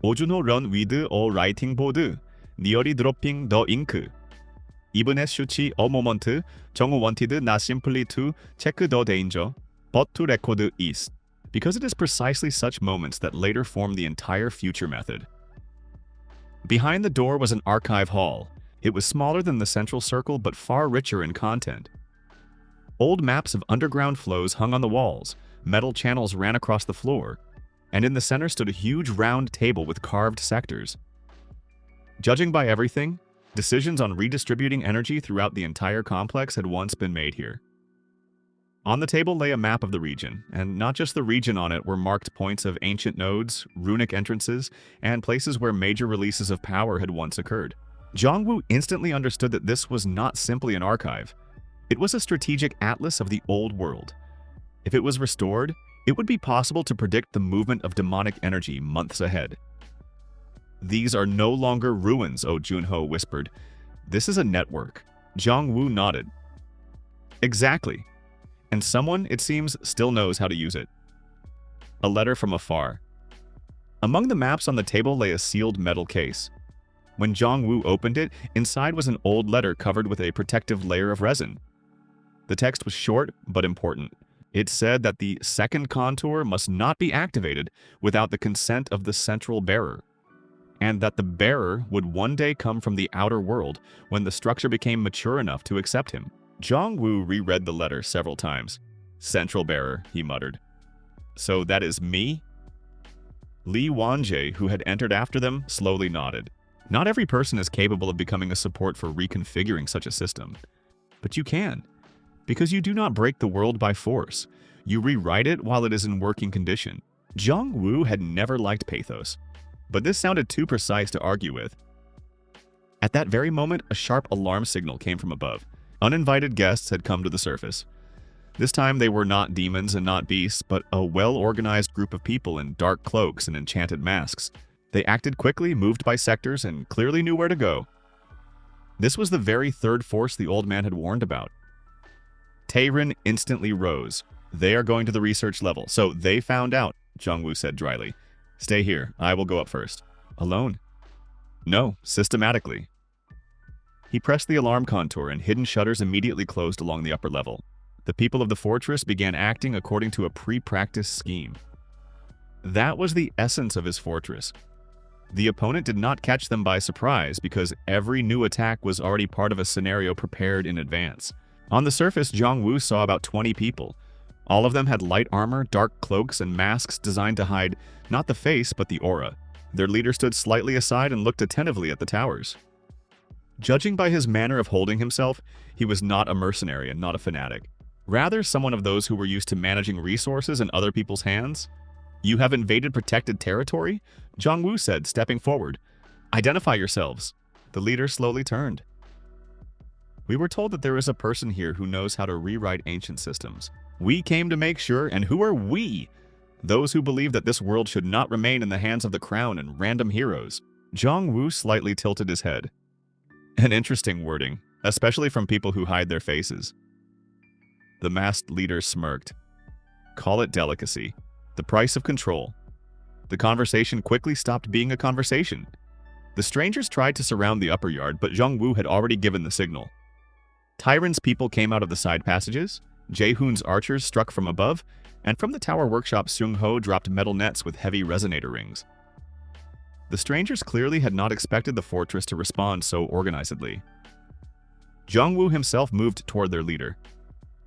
Ojuno run with a writing board, nearly dropping the ink. Even as such a moment, Jong wanted not simply to check the danger, but to record it. Because it is precisely such moments that later form the entire future method. Behind the door was an archive hall. It was smaller than the central circle, but far richer in content. Old maps of underground flows hung on the walls, metal channels ran across the floor, and in the center stood a huge round table with carved sectors. Judging by everything, decisions on redistributing energy throughout the entire complex had once been made here. On the table lay a map of the region, and not just the region on it were marked points of ancient nodes, runic entrances, and places where major releases of power had once occurred. Jongwoo instantly understood that this was not simply an archive. It was a strategic atlas of the old world. If it was restored, it would be possible to predict the movement of demonic energy months ahead. "These are no longer ruins," Oh Junho whispered. "This is a network." Jongwoo nodded. "Exactly. And someone, it seems, still knows how to use it." A letter from afar. Among the maps on the table lay a sealed metal case. When Jongwoo opened it, inside was an old letter covered with a protective layer of resin. The text was short but important. It said that the second contour must not be activated without the consent of the central bearer, and that the bearer would one day come from the outer world when the structure became mature enough to accept him. Jongwoo reread the letter several times. "Central bearer," he muttered. "So that is me?" Lee Wanjae, who had entered after them, slowly nodded. Not every person is capable of becoming a support for reconfiguring such a system. But you can, because you do not break the world by force. You rewrite it while it is in working condition. Jongwoo had never liked pathos, but this sounded too precise to argue with. At that very moment, a sharp alarm signal came from above. Uninvited guests had come to the surface. This time they were not demons and not beasts, but a well-organized group of people in dark cloaks and enchanted masks. They acted quickly, moved by sectors, and clearly knew where to go. This was the very third force the old man had warned about. Taerin instantly rose. "They are going to the research level, so they found out," Jongwoo said dryly. "Stay here. I will go up first." "Alone?" "No, systematically." He pressed the alarm contour, and hidden shutters immediately closed along the upper level. The people of the fortress began acting according to a pre-practiced scheme. That was the essence of his fortress. The opponent did not catch them by surprise because every new attack was already part of a scenario prepared in advance. On the surface, Jongwoo saw about 20 people. All of them had light armor, dark cloaks, and masks designed to hide not the face but the aura. Their leader stood slightly aside and looked attentively at the towers. Judging by his manner of holding himself, he was not a mercenary and not a fanatic. Rather, someone of those who were used to managing resources in other people's hands. "You have invaded protected territory?" Jongwoo said, stepping forward. "Identify yourselves." The leader slowly turned. "We were told that there is a person here who knows how to rewrite ancient systems. We came to make sure, and who are we? Those who believe that this world should not remain in the hands of the crown and random heroes." Jongwoo slightly tilted his head. An interesting wording, especially from people who hide their faces. The masked leader smirked. "Call it delicacy. The price of control." The conversation quickly stopped being a conversation. The strangers tried to surround the upper yard, but Jongwoo had already given the signal. Tyron's people came out of the side passages, Jaehoon's archers struck from above, and from the tower workshop Seung-ho dropped metal nets with heavy resonator rings. The strangers clearly had not expected the fortress to respond so organizedly. Jongwoo himself moved toward their leader.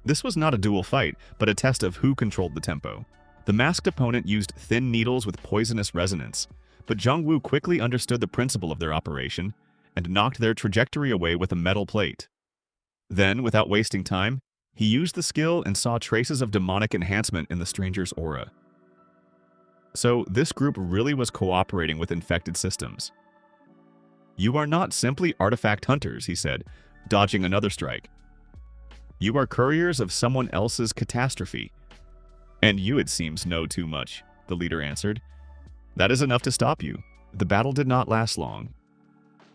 This was not a duel fight, but a test of who controlled the tempo. The masked opponent used thin needles with poisonous resonance, but Jongwoo quickly understood the principle of their operation and knocked their trajectory away with a metal plate. Then, without wasting time, he used the skill and saw traces of demonic enhancement in the stranger's aura. So this group really was cooperating with infected systems. "You are not simply artifact hunters," he said, dodging another strike. "You are couriers of someone else's catastrophe." "And you, it seems, know too much," the leader answered. "That is enough to stop you." The battle did not last long.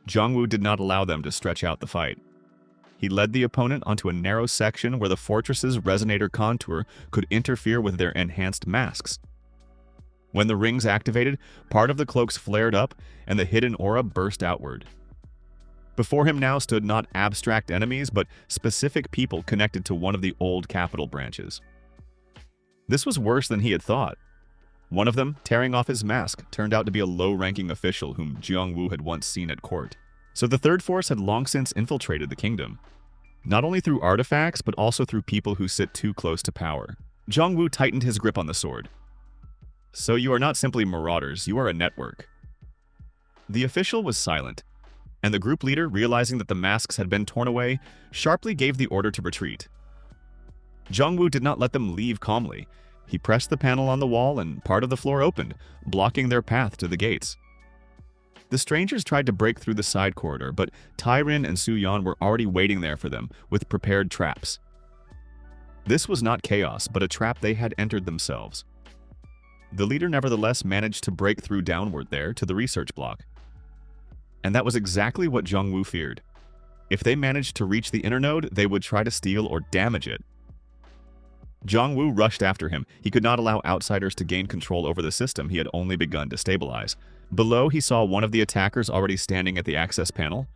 Jongwoo did not allow them to stretch out the fight. He led the opponent onto a narrow section where the fortress's resonator contour could interfere with their enhanced masks. When the rings activated, part of the cloaks flared up and the hidden aura burst outward. Before him now stood not abstract enemies, but specific people connected to one of the old capital branches. This was worse than he had thought. One of them, tearing off his mask, turned out to be a low-ranking official whom Jongwoo had once seen at court. So the third force had long since infiltrated the kingdom. Not only through artifacts, but also through people who sit too close to power. Jongwoo tightened his grip on the sword. "So you are not simply marauders, you are a network." The official was silent, and the group leader, realizing that the masks had been torn away, sharply gave the order to retreat. Jongwoo did not let them leave calmly. He pressed the panel on the wall and part of the floor opened, blocking their path to the gates. The strangers tried to break through the side corridor, but Tyrin and Su-yeon were already waiting there for them with prepared traps. This was not chaos, but a trap they had entered themselves. The leader nevertheless managed to break through downward there to the research block. And that was exactly what Jongwoo feared. If they managed to reach the inner node, they would try to steal or damage it. Jongwoo rushed after him. He could not allow outsiders to gain control over the system he had only begun to stabilize. Below, he saw one of the attackers already standing at the access panel.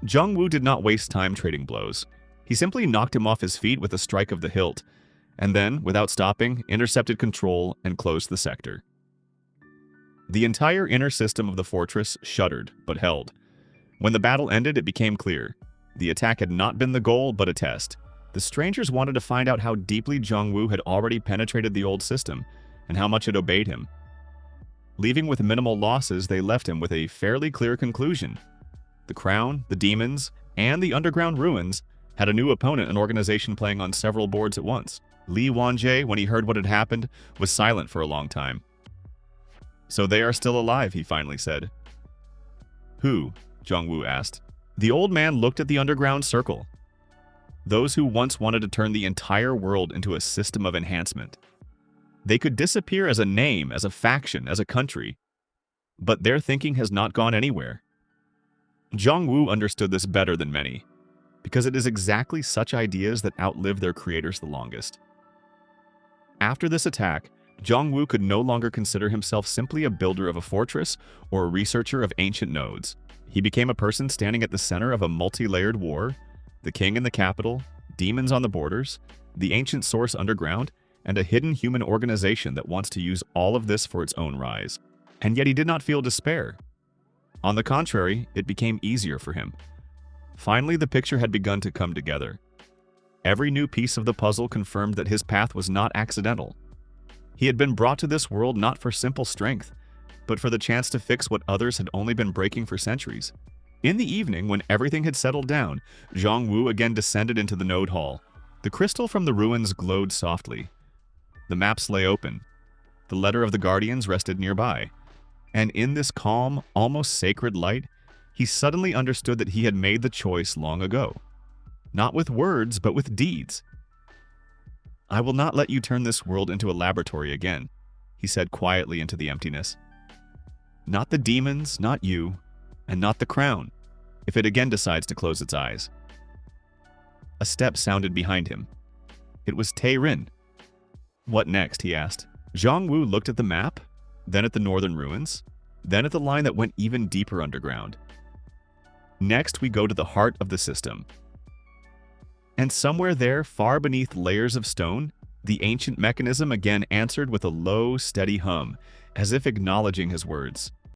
Jongwoo did not waste time trading blows. He simply knocked him off his feet with a strike of the hilt, and then, without stopping, intercepted control and closed the sector. The entire inner system of the fortress shuddered, but held. When the battle ended, it became clear. The attack had not been the goal, but a test. The strangers wanted to find out how deeply Jongwoo had already penetrated the old system, and how much it obeyed him. Leaving with minimal losses, they left him with a fairly clear conclusion. The Crown, the Demons, and the Underground Ruins had a new opponent, an organization playing on several boards at once. Lee Won-jae, when he heard what had happened, was silent for a long time. "So they are still alive," he finally said. "Who?" Jongwoo asked. The old man looked at the underground circle. Those who once wanted to turn the entire world into a system of enhancement. They could disappear as a name, as a faction, as a country. But their thinking has not gone anywhere. Jongwoo understood this better than many, because it is exactly such ideas that outlive their creators the longest. After this attack, Jongwoo could no longer consider himself simply a builder of a fortress or a researcher of ancient nodes. He became a person standing at the center of a multi-layered war, the king in the capital, demons on the borders, the ancient source underground, and a hidden human organization that wants to use all of this for its own rise. And yet he did not feel despair. On the contrary, it became easier for him. Finally, the picture had begun to come together. Every new piece of the puzzle confirmed that his path was not accidental. He had been brought to this world not for simple strength, but for the chance to fix what others had only been breaking for centuries. In the evening, when everything had settled down, Jongwoo again descended into the node hall. The crystal from the ruins glowed softly. The maps lay open. The letter of the Guardians rested nearby. And in this calm, almost sacred light, he suddenly understood that he had made the choice long ago. Not with words, but with deeds. "I will not let you turn this world into a laboratory again," he said quietly into the emptiness. "Not the demons, not you, and not the crown, if it again decides to close its eyes." A step sounded behind him. It was Tae-rin. "What next?" he asked. Jongwoo looked at the map, then at the northern ruins, then at the line that went even deeper underground. "Next, we go to the heart of the system." And somewhere there, far beneath layers of stone, the ancient mechanism again answered with a low, steady hum, as if acknowledging his words.